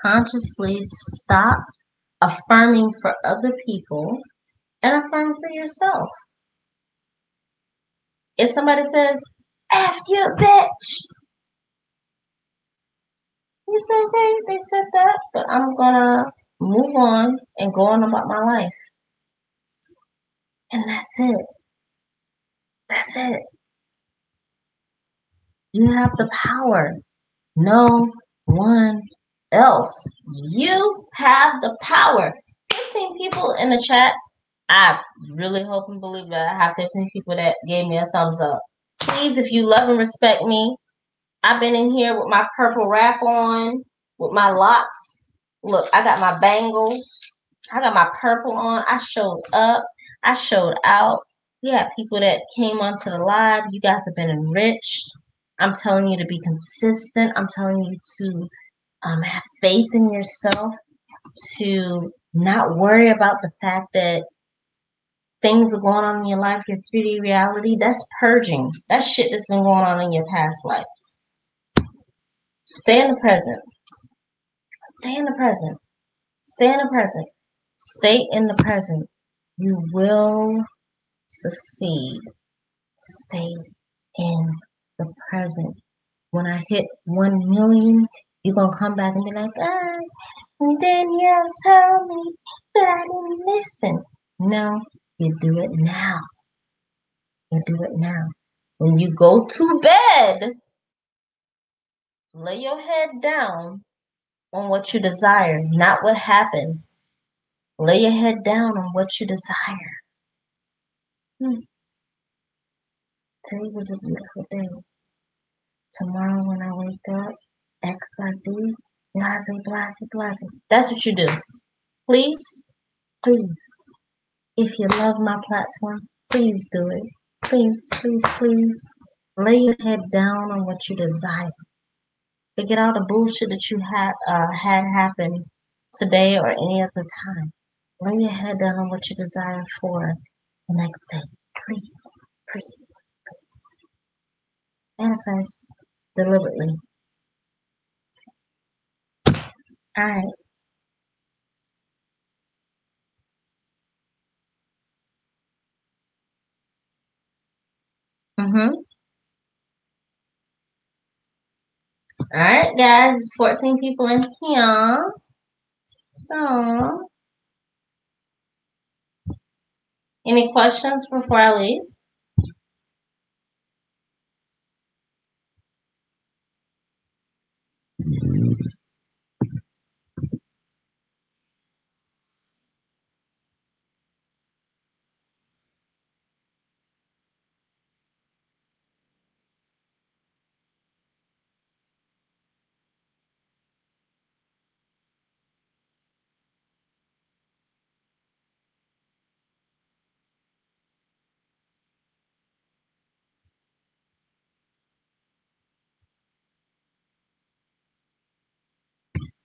consciously stop affirming for other people and affirm for yourself. If somebody says, F you, bitch, you say, okay, they said that, but I'm gonna move on and go on about my life. And that's it. That's it. You have the power. No one else. You have the power. 15 people in the chat. I really hope and believe that I have 15 people that gave me a thumbs up. Please, if you love and respect me, I've been in here with my purple wrap on, with my locks. Look, I got my bangles. I got my purple on. I showed up. I showed out. We had people that came onto the live. You guys have been enriched. I'm telling you to be consistent. I'm telling you to have faith in yourself, to not worry about the fact that things are going on in your life, your 3D reality. That's purging. That's shit that's been going on in your past life. Stay in the present. Stay in the present. Stay in the present. Stay in the present. You will succeed. Stay in the present. When I hit 1 million, you're going to come back and be like, Danielle told me, but I didn't listen. No, you do it now. You do it now. When you go to bed, lay your head down on what you desire, not what happened. Lay your head down on what you desire. Today was a beautiful day. Tomorrow when I wake up, XYZ, blase, blase, blase. That's what you do. Please, please, if you love my platform, please do it. Please, please, please. Lay your head down on what you desire. Forget all the bullshit that you had happen today or any other time. Lay your head down on what you desire for the next day. Please, please, please. Manifest deliberately. All right. All right, guys. It's 14 people in here. So, any questions before I leave?